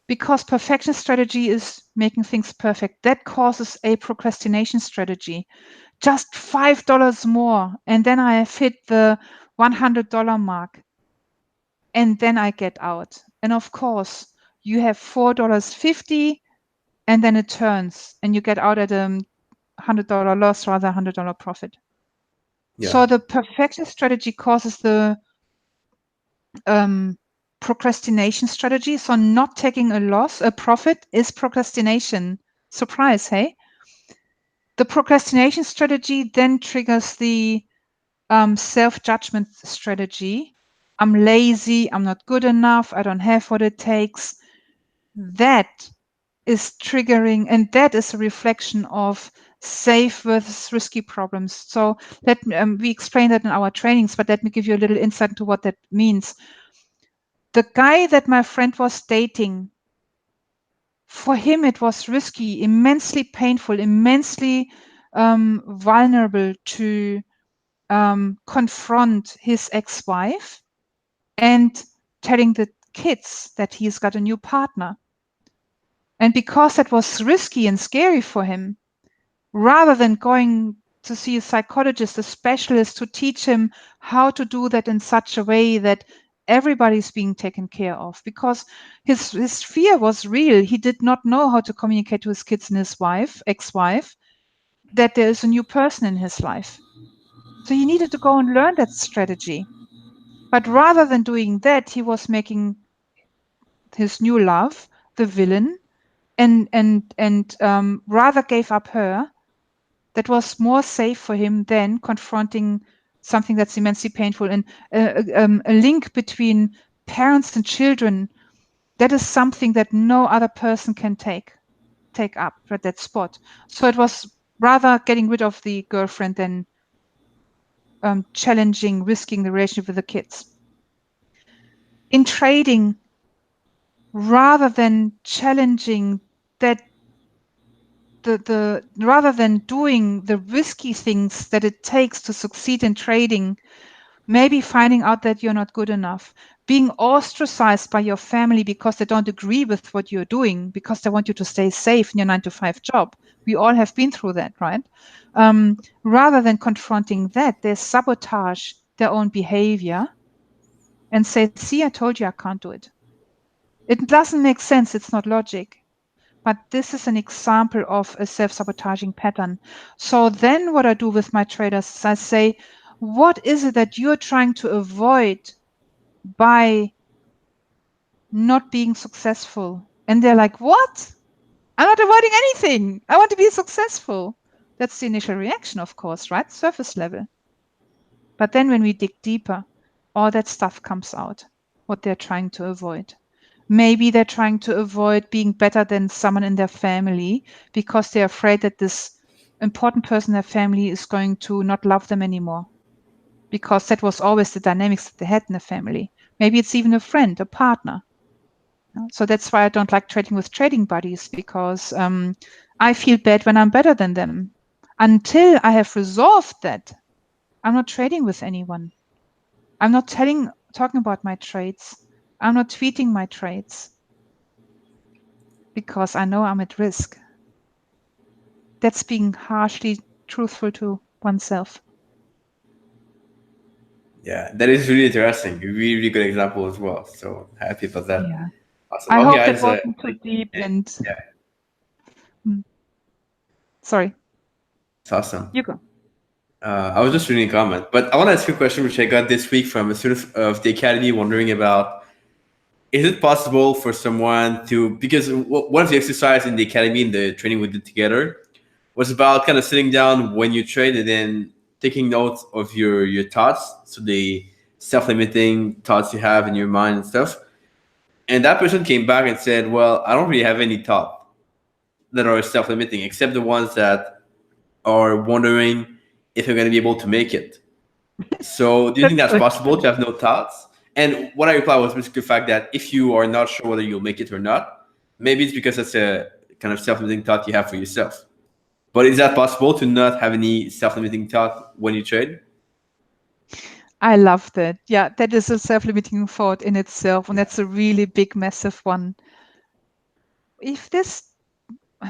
Because perfection strategy is making things perfect. That causes a procrastination strategy. Just $5 more, and then I have hit the $100 mark, and then I get out. And of course, you have $4.50, and then it turns, and you get out at a $100 loss rather $100 profit. Yeah. So the perfection strategy causes the procrastination strategy. So not taking a profit is procrastination. Surprise, hey? The procrastination strategy then triggers the self-judgment strategy. I'm lazy, I'm not good enough, I don't have what it takes. That is triggering, and that is a reflection of safe versus risky problems. So we explain that in our trainings, but let me give you a little insight into what that means. The guy that my friend was dating, for him it was risky, immensely painful, immensely vulnerable to confront his ex-wife and telling the kids that he's got a new partner. And because that was risky and scary for him, rather than going to see a psychologist, a specialist to teach him how to do that in such a way that everybody's being taken care of, because his fear was real. He did not know how to communicate to his kids and his ex-wife, that there is a new person in his life. So he needed to go and learn that strategy. But rather than doing that, he was making his new love the villain, and rather gave up her. That was more safe for him than confronting something that's immensely painful. And a link between parents and children, that is something that no other person can take up at that spot. So it was rather getting rid of the girlfriend than challenging, risking the relationship with the kids. In trading, rather than challenging that, rather than doing the risky things that it takes to succeed in trading, maybe finding out that you're not good enough, being ostracized by your family because they don't agree with what you're doing, because they want you to stay safe in your 9-to-5 job. We all have been through that, right? Rather than confronting that, they sabotage their own behavior and say, see, I told you I can't do it. It doesn't make sense. It's not logic. But this is an example of a self-sabotaging pattern. So then what I do with my traders is I say, what is it that you're trying to avoid by not being successful? And they're like, what? I'm not avoiding anything. I want to be successful. That's the initial reaction, of course, right? Surface level. But then when we dig deeper, all that stuff comes out, what they're trying to avoid. Maybe they're trying to avoid being better than someone in their family because they're afraid that this important person in their family is going to not love them anymore, because that was always the dynamics that they had in the family. Maybe it's even a friend, a partner. So that's why I don't like trading with trading buddies, because I feel bad when I'm better than them. Until I have resolved that, I'm not trading with anyone. I'm not talking about my trades. I'm not tweeting my trades, because I know I'm at risk. That's being harshly truthful to oneself. Yeah, that is really interesting. A really, really good example as well. So happy about that. Yeah. Awesome. I Well, hope that guys, wasn't too deep yeah, and yeah, sorry, it's awesome. you go. I was just reading a comment, but I want to ask you a question which I got this week from a student of the academy, wondering about: is it possible for someone to, because one of the exercise in the academy, in the training we did together, was about kind of sitting down when you trade and then taking notes of your thoughts, so the self-limiting thoughts you have in your mind and stuff. And that person came back and said, well, I don't really have any thought that are self-limiting except the ones that are wondering if I'm going to be able to make it. So do you think That's that's good. possible to have no thoughts? And what I replied was basically the fact that if you are not sure whether you'll make it or not, maybe it's because it's a kind of self-limiting thought you have for yourself. But is that possible to not have any self-limiting thought when you trade? I love that. Yeah, that is a self-limiting thought in itself, and that's a really big, massive one. If this,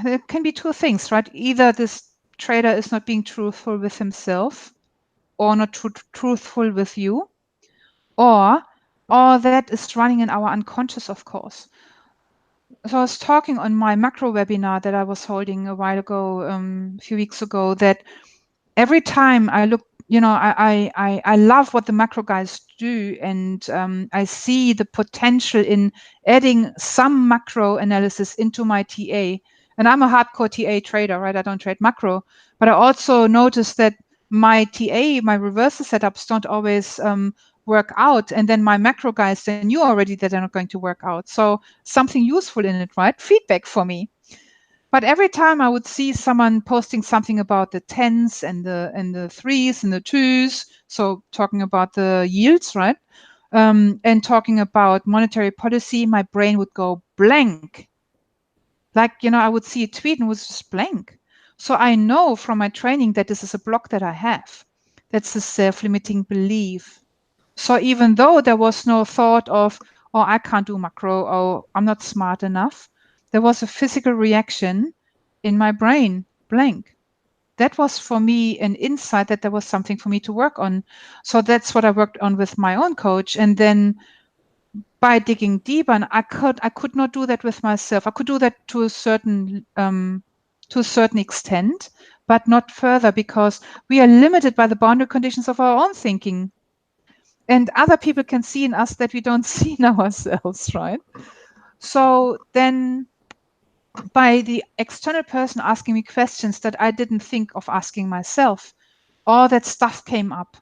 there can be two things, right? Either this trader is not being truthful with himself, or not truthful with you, or all that is running in our unconscious, of course. So I was talking on my macro webinar that I was holding a while ago, a few weeks ago, that every time I look, I love what the macro guys do, and I see the potential in adding some macro analysis into my TA. And I'm a hardcore TA trader, right? I don't trade macro, but I also noticed that my TA, my reversal setups don't always work out, and then my macro guys, they knew already that they're not going to work out. So something useful in it, right? Feedback for me. But every time I would see someone posting something about the tens and the threes and the twos, so talking about the yields, right? And talking about monetary policy, my brain would go blank. Like, I would see a tweet and it was just blank. So I know from my training that this is a block that I have. That's a self-limiting belief. So even though there was no thought of, oh, I can't do macro, or I'm not smart enough, there was a physical reaction in my brain, blank. That was for me an insight that there was something for me to work on. So that's what I worked on with my own coach. And then by digging deeper, and I could not do that with myself. I could do that to a certain extent, but not further, because we are limited by the boundary conditions of our own thinking. And other people can see in us that we don't see in ourselves, right? So then by the external person asking me questions that I didn't think of asking myself, all that stuff came up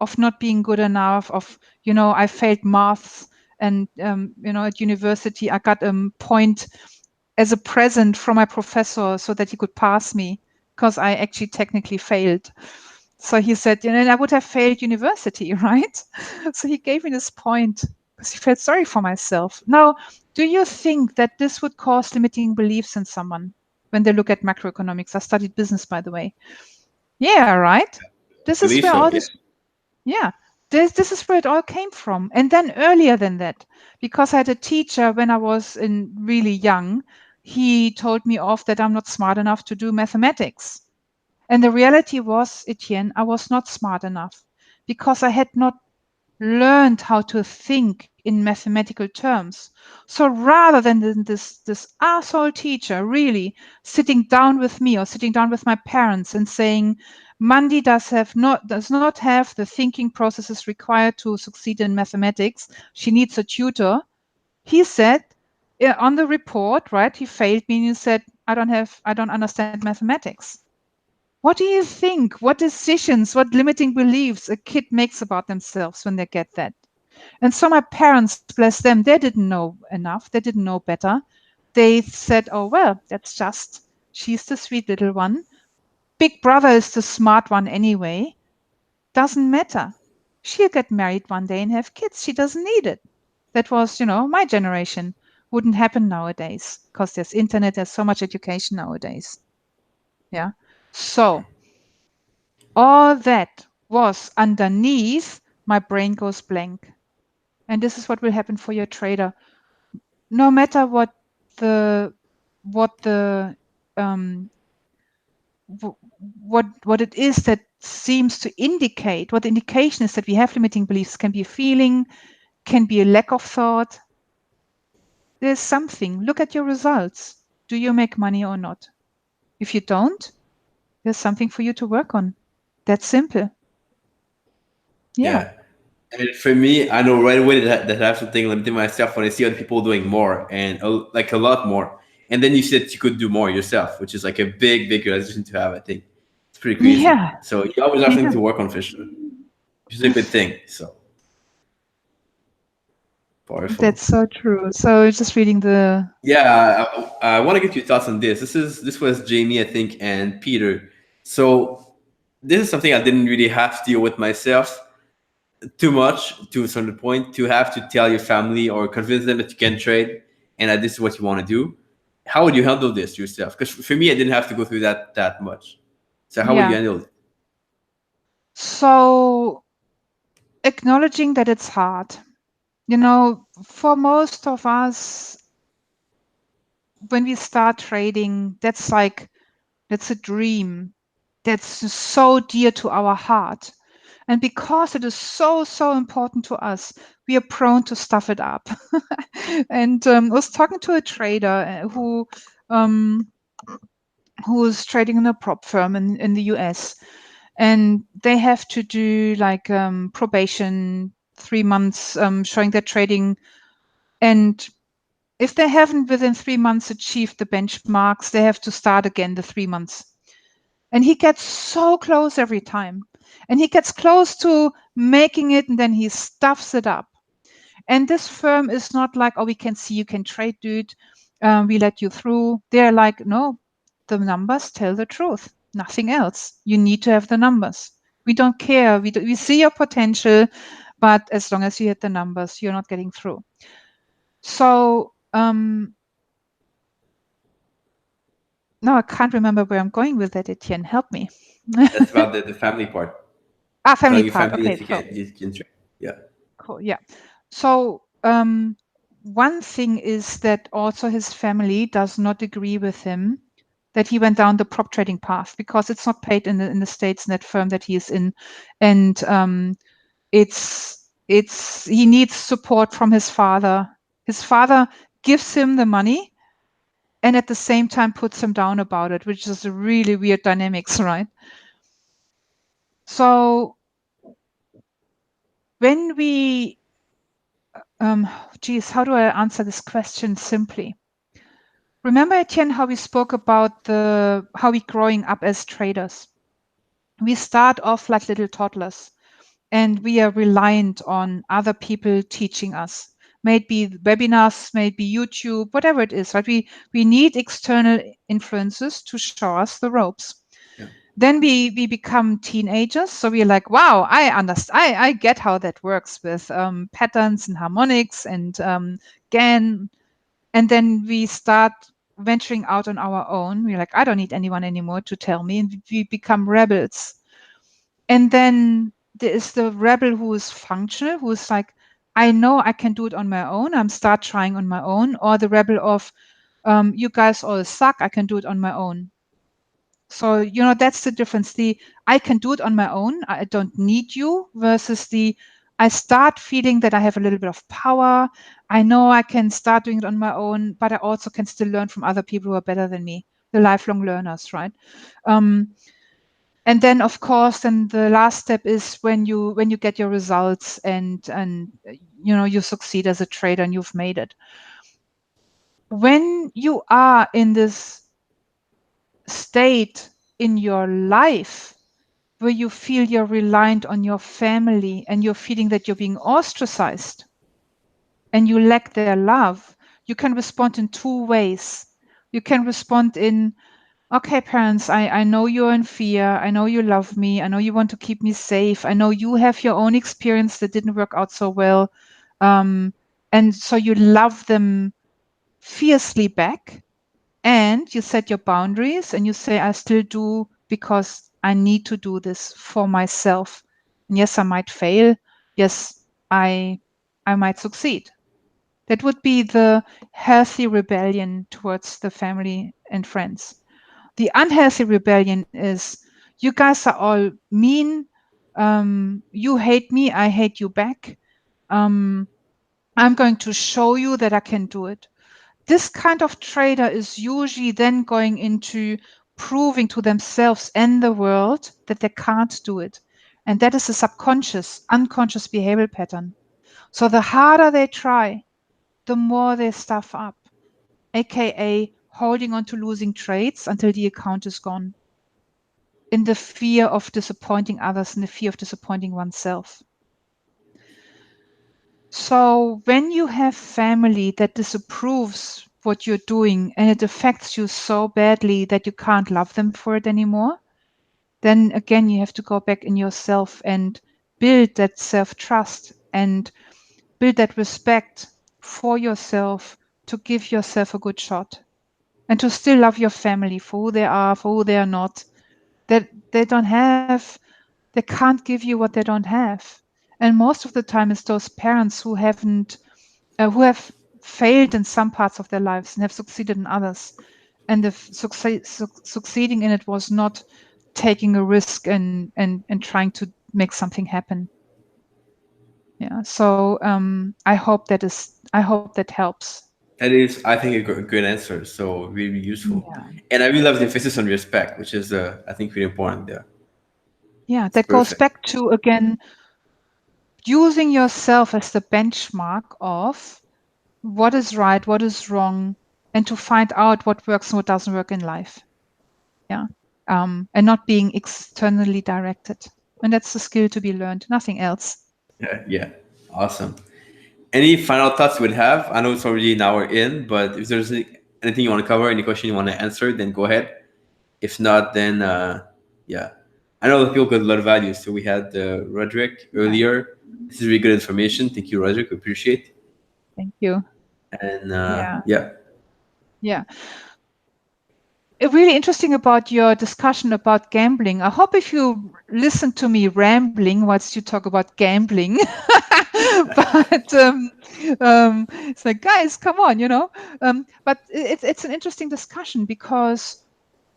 of not being good enough, of, I failed maths, and, at university, I got a point as a present from my professor so that he could pass me, because I actually technically failed. So he said, I would have failed university, right? So he gave me this point because he felt sorry for myself. Now, do you think that this would cause limiting beliefs in someone when they look at macroeconomics? I studied business, by the way. Yeah, right? This is Believe where so, all yeah. this, yeah, this is where it all came from. And then earlier than that, because I had a teacher when I was really young, he told me off that I'm not smart enough to do mathematics. And the reality was, Etienne, I was not smart enough because I had not learned how to think in mathematical terms. So rather than this asshole teacher really sitting down with me or sitting down with my parents and saying, Mandi does not have the thinking processes required to succeed in mathematics, she needs a tutor. He said, on the report, right, he failed me and he said, I don't understand mathematics. What do you think? What decisions, what limiting beliefs a kid makes about themselves when they get that? And so my parents, bless them, they didn't know enough. They didn't know better. They said, oh, well, she's the sweet little one. Big brother is the smart one anyway. Doesn't matter. She'll get married one day and have kids. She doesn't need it. That was, my generation. wouldn't happen nowadays because there's internet, there's so much education nowadays. Yeah. So all that was underneath, my brain goes blank. And this is what will happen for your trader. No matter what the what it is that seems to indicate, what the indication is that we have limiting beliefs, can be a feeling, can be a lack of thought. There's something. Look at your results. Do you make money or not? If you don't, there's something for you to work on. That's simple. Yeah. And for me, I know right away that I have something limiting myself when I see other people doing more and like a lot more. And then you said you could do more yourself, which is like a big realization to have. I think it's pretty crazy. Yeah. So you always have Yeah. something to work on for sure, which is a good thing. So powerful. That's so true. So just reading the Yeah, I want to get your thoughts on this. This was Jamie, I think, and Peter. So this is something I didn't really have to deal with myself too much to a certain point, to have to tell your family or convince them that you can trade and that this is what you want to do. How would you handle this yourself? Because for me, I didn't have to go through that much. So how would you yeah. handle it? So acknowledging that it's hard. You know, for most of us, when we start trading, that's a dream. That's so dear to our heart. And because it is so important to us, we are prone to stuff it up. And I was talking to a trader who's trading in a prop firm in the US. And they have to do like probation, 3 months, showing their trading. And if they haven't within 3 months achieved the benchmarks, they have to start again the 3 months. And he gets so close every time. And he gets close to making it, and then he stuffs it up. And this firm is not like, oh, we can see you can trade, dude. We let you through. They're like, no, the numbers tell the truth. Nothing else. You need to have the numbers. We don't care. We see your potential, but as long as you hit the numbers, you're not getting through. So no, I can't remember where I'm going with that, Etienne. Help me. That's about the family part. Family Telling your part. family Okay, that so you can trade. Yeah. cool. Yeah. So one thing is that also his family does not agree with him that he went down the prop trading path because it's not paid in the States in that firm that he is in, and it's he needs support from his father. His father gives him the money and at the same time puts him down about it, which is a really weird dynamics, right? So when we how do I answer this question simply? Remember, Etienne, how we spoke about how we growing up as traders. We start off like little toddlers, and we are reliant on other people teaching us. Maybe webinars, maybe YouTube, whatever it is. Right? We need external influences to show us the ropes. Yeah. Then we become teenagers, so we're like, wow, I understand. I get how that works with patterns and harmonics and GAN. And then we start venturing out on our own. We're like, I don't need anyone anymore to tell me. And we become rebels. And then there is the rebel who is functional, who is like, I know I can do it on my own. I'm start trying on my own. Or the rebel of, you guys all suck. I can do it on my own. So, that's the difference. I can do it on my own. I don't need you versus I start feeling that I have a little bit of power. I know I can start doing it on my own, but I also can still learn from other people who are better than me, the lifelong learners, right? And then, of course, then the last step is when you get your results and you succeed as a trader and you've made it. When you are in this state in your life where you feel you're reliant on your family and you're feeling that you're being ostracized and you lack their love, you can respond in two ways. You can respond in, okay, parents, I know you're in fear. I know you love me. I know you want to keep me safe. I know you have your own experience that didn't work out so well. And so you love them fiercely back, and you set your boundaries and you say, I still do because I need to do this for myself. And yes, I might fail. Yes, I might succeed. That would be the healthy rebellion towards the family and friends. The unhealthy rebellion is, you guys are all mean. You hate me, I hate you back. I'm going to show you that I can do it. This kind of trader is usually then going into proving to themselves and the world that they can't do it. And that is a subconscious, unconscious behavioral pattern. So the harder they try, the more they stuff up, aka holding on to losing trades until the account is gone, in the fear of disappointing others, in the fear of disappointing oneself. So when you have family that disapproves what you're doing and it affects you so badly that you can't love them for it anymore, then again, you have to go back in yourself and build that self-trust and build that respect for yourself to give yourself a good shot and to still love your family for who they are, for who they are not. That they don't have, they can't give you what they don't have. And most of the time, it's those parents who who have failed in some parts of their lives and have succeeded in others. And the succeeding in it was not taking a risk and trying to make something happen. Yeah. So I hope that helps. That is, I think, a good answer. So really useful, Yeah. and I really love the emphasis on respect, which is, I think, really important there. Yeah. It's That goes perfect. back to, again, using yourself as the benchmark of what is right, what is wrong, and to find out what works and what doesn't work in life. Yeah. And not being externally directed. And that's the skill to be learned, nothing else. Yeah, yeah, awesome. Any final thoughts you would have? I know it's already an hour in, but if there's anything you want to cover, any question you want to answer, then go ahead. If not, then yeah, I know that people got a lot of value. So we had Roderick Yeah. earlier. This is really good information. Thank you, Roderick. We appreciate. Thank you. And Yeah. yeah, Yeah. Really interesting about your discussion about gambling. I hope if you listen to me rambling whilst you talk about gambling, but it's like, guys, come on, but it's an interesting discussion because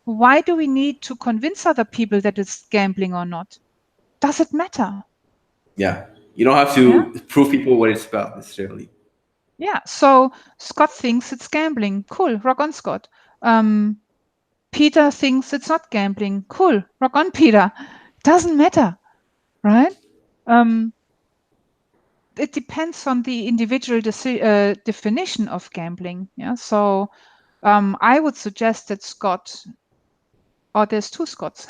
why do we need to convince other people that it's gambling or not? Does it matter? yeah. You don't have Yeah. to prove people what it's about necessarily. Yeah. So Scott thinks it's gambling. Cool. Rock on, Scott. Peter thinks it's not gambling. Cool. Rock on, Peter. Doesn't matter, right? It depends on the individual definition of gambling. Yeah. So I would suggest that Scott, or there's two Scotts.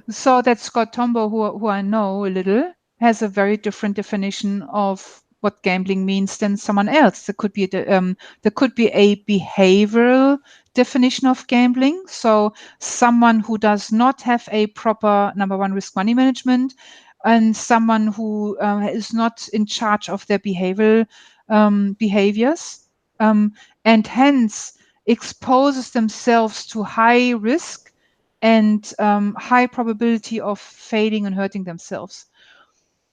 So that Scott Tombo, who I know a little, has a very different definition of what gambling means than someone else. There could be a behavioral definition of gambling. So someone who does not have a proper number one risk money management, and someone who is not in charge of their behaviors, and hence exposes themselves to high risk and high probability of failing and hurting themselves.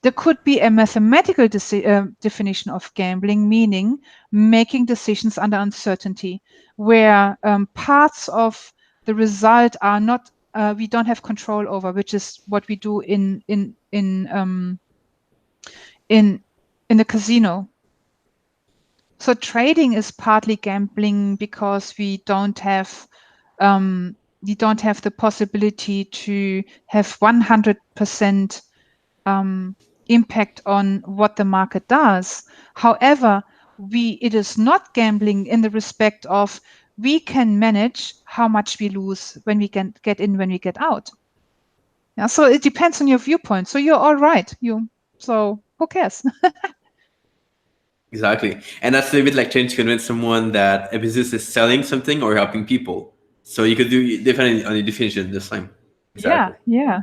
There could be a mathematical definition of gambling, meaning making decisions under uncertainty, where parts of the result are not we don't have control over, which is what we do in the casino. So trading is partly gambling because we don't have the possibility to have 100% impact on what the market does. However, it is not gambling in the respect of we can manage how much we lose when we can get in, when we get out. Yeah, so it depends on your viewpoint. So you're all right. So who cares? Exactly. And that's a bit like trying to convince someone that a business is selling something or helping people. So you could depending on the definition the same. Yeah, Exactly. yeah.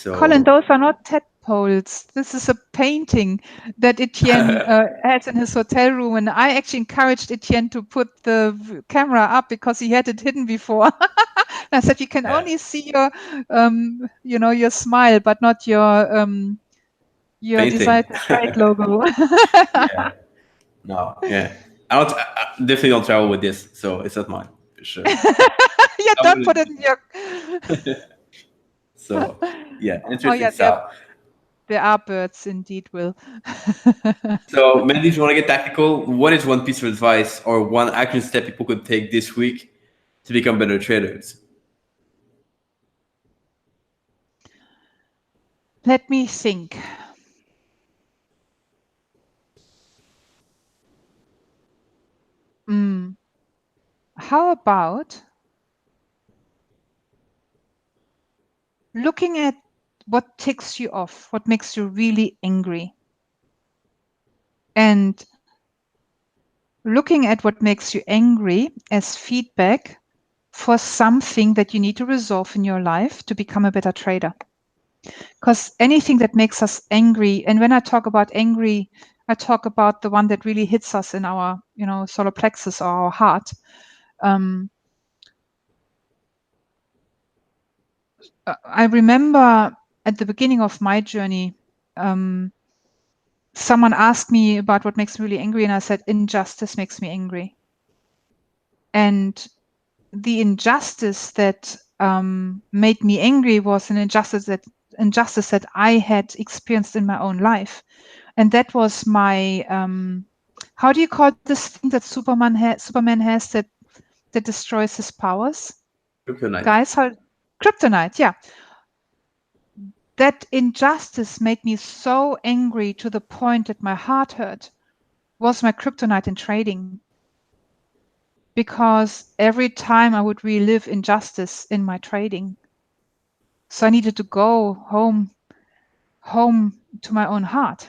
Colin, So those are not TED holes. This is a painting that Etienne has in his hotel room, and I actually encouraged Etienne to put the camera up because he had it hidden before. I said, "We can only see your, your smile, but not your desired trade logo." Yeah. No. Yeah. I definitely don't travel with this, so it's not mine for sure. Yeah, I don't put wouldn't. it in your. So yeah, Oh interesting yeah, stuff. there are birds indeed, Will. So, Mandy, if you want to get tactical, what is one piece of advice or one action step people could take this week to become better traders? Let me think. How about looking at what ticks you off, what makes you really angry, and looking at what makes you angry as feedback for something that you need to resolve in your life to become a better trader. Because anything that makes us angry, and when I talk about angry, I talk about the one that really hits us in our, solar plexus or our heart. I remember at the beginning of my journey, someone asked me about what makes me really angry, and I said, injustice makes me angry. And the injustice that made me angry was an injustice that I had experienced in my own life. And that was my, how do you call this thing that Superman has that destroys his powers? Kryptonite. Guys, kryptonite, yeah. That injustice made me so angry to the point that my heart hurt, was my kryptonite in trading. Because every time I would relive injustice in my trading. So I needed to go home to my own heart.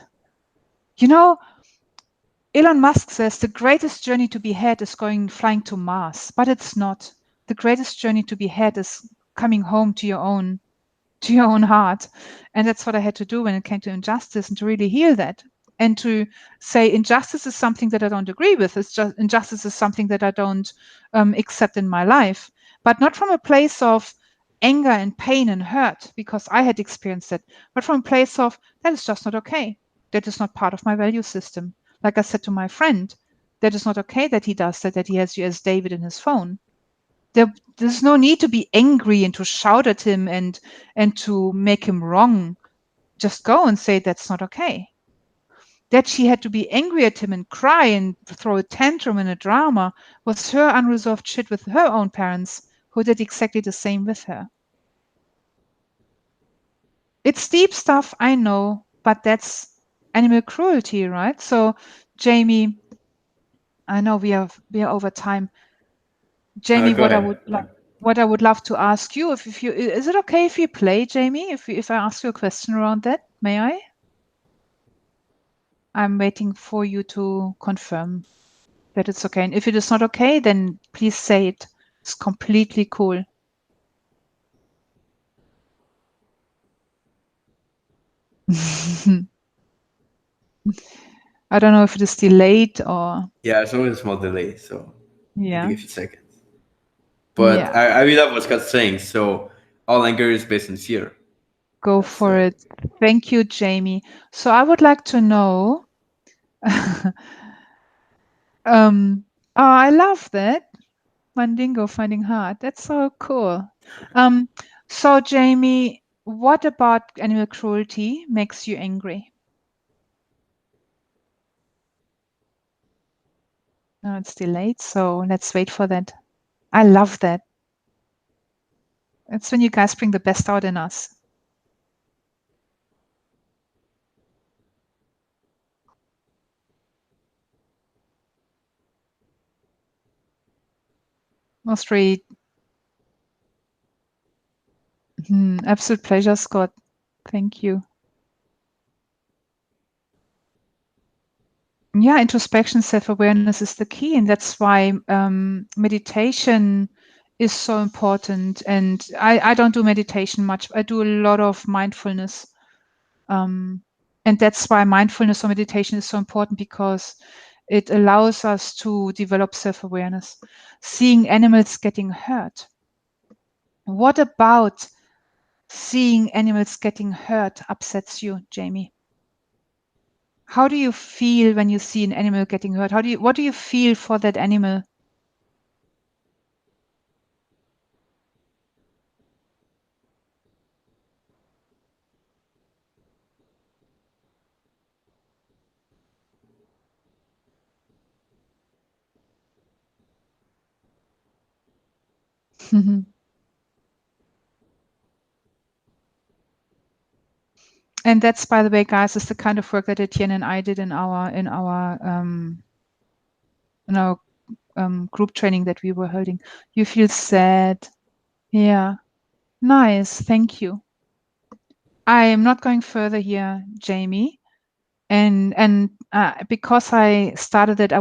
Elon Musk says the greatest journey to be had is flying to Mars, but it's not. The greatest journey to be had is coming home to your own heart. And that's what I had to do when it came to injustice, and to really heal that. And to say injustice is something that I don't agree with. It's just injustice is something that I don't accept in my life, but not from a place of anger and pain and hurt, because I had experienced it, but from a place of that is just not okay. That is not part of my value system. Like I said to my friend, that is not okay that he does that he has US David in his phone. There's no need to be angry and to shout at him and to make him wrong. Just go and say that's not okay. That she had to be angry at him and cry and throw a tantrum in a drama was her unresolved shit with her own parents, who did exactly the same with her. It's deep stuff, I know, but that's animal cruelty, right? So, Jamie, I know we are over time. Jamie, Go what I ahead. would love to ask you, if you, is it okay if you play, Jamie? If I ask you a question around that, may I? I'm waiting for you to confirm that it's okay. And if it is not okay, then please say it. It's completely cool. I don't know if it is delayed or. Yeah, it's always a small delay, so I Yeah. think a few seconds. But Yeah. I really love what Scott's saying. So all anger is based on fear. Go That's for it. Thank you, Jamie. So I would like to know. Oh, I love that. Mandingo finding hard. That's so cool. So Jamie, what about animal cruelty makes you angry? No, it's delayed, so let's wait for that. I love that. It's when you guys bring the best out in us. Most really, absolute pleasure, Scott. Thank you. Yeah, introspection, self-awareness is the key, and that's why meditation is so important. And I don't do meditation much. I do a lot of mindfulness. And that's why mindfulness or meditation is so important, because it allows us to develop self-awareness. Seeing animals getting hurt. What about seeing animals getting hurt upsets you, Jamie? How do you feel when you see an animal getting hurt? What do you feel for that animal? And that's, by the way, guys, is the kind of work that Etienne and I did in our group training that we were holding. You feel sad. Yeah. Nice. Thank you. I am not going further here, Jamie. And because I started it, I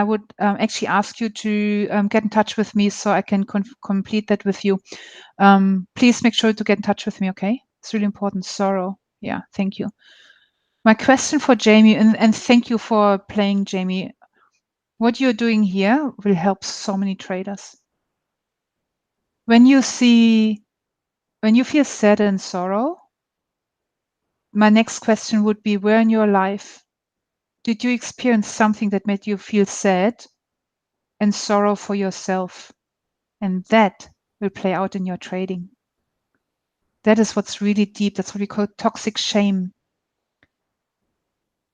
would actually ask you to get in touch with me so I can complete that with you. Please make sure to get in touch with me, okay? It's really important. Sorrow. Yeah, thank you. My question for Jamie, and thank you for playing, Jamie. What you're doing here will help so many traders. When you feel sad and sorrow, my next question would be, where in your life did you experience something that made you feel sad and sorrow for yourself? And that will play out in your trading. That is what's really deep. That's what we call toxic shame.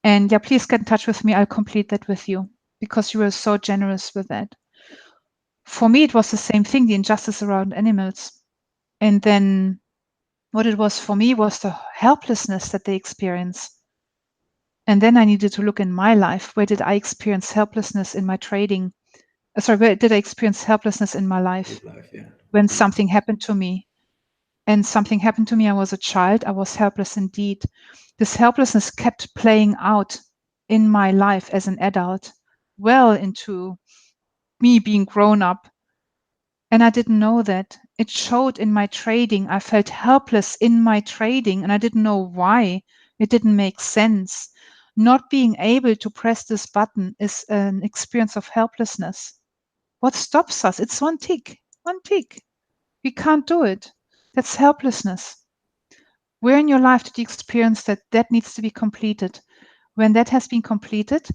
And yeah, please get in touch with me. I'll complete that with you, because you were so generous with that. For me, it was the same thing, the injustice around animals. And then what it was for me was the helplessness that they experience. And then I needed to look in my life. Where did I experience helplessness in my trading? Where did I experience helplessness in my life? When something happened to me. And something happened to me, I was a child, I was helpless indeed. This helplessness kept playing out in my life as an adult, well into me being grown up. And I didn't know that. It showed in my trading. I felt helpless in my trading, and I didn't know why. It didn't make sense. Not being able to press this button is an experience of helplessness. What stops us? It's one tick. We can't do it. That's helplessness. Where in your life did you experience that needs to be completed? When that has been completed,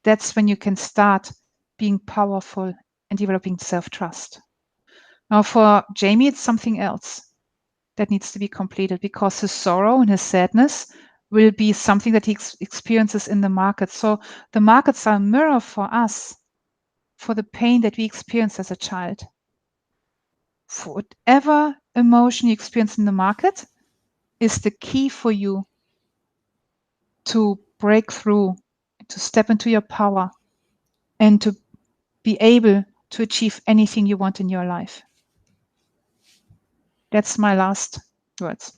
that's when you can start being powerful and developing self-trust. Now for Jamie, it's something else that needs to be completed, because his sorrow and his sadness will be something that he experiences in the market. So the markets are a mirror for us, for the pain that we experienced as a child. For whatever emotion you experience in the market is the key for you to break through, to step into your power, and to be able to achieve anything you want in your life. That's my last words.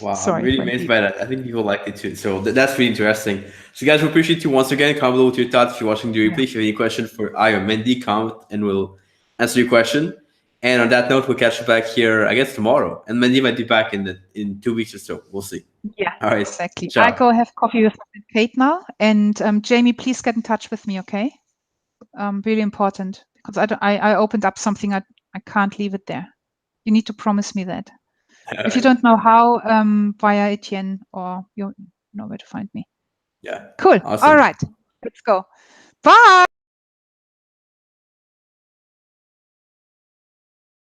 Wow, Sorry, I'm really amazed by that. I think people liked it too. So that's really interesting. So guys, we appreciate you once again. Comment below with your thoughts if you're watching the replay. Yeah. If you have any question for I or Mandi, comment and we'll answer your question. And on that note, we'll catch you back here, I guess, tomorrow. And Mandi might be back in 2 weeks or so. We'll see. Yeah, All right. exactly. Ciao. I go have coffee with Kate now. And Jamie, please get in touch with me, okay? Really important, because I opened up something. I can't leave it there. You need to promise me that. If you don't know how, via Etienne, or you know where to find me. Yeah. Cool. Awesome. All right. Let's go. Bye.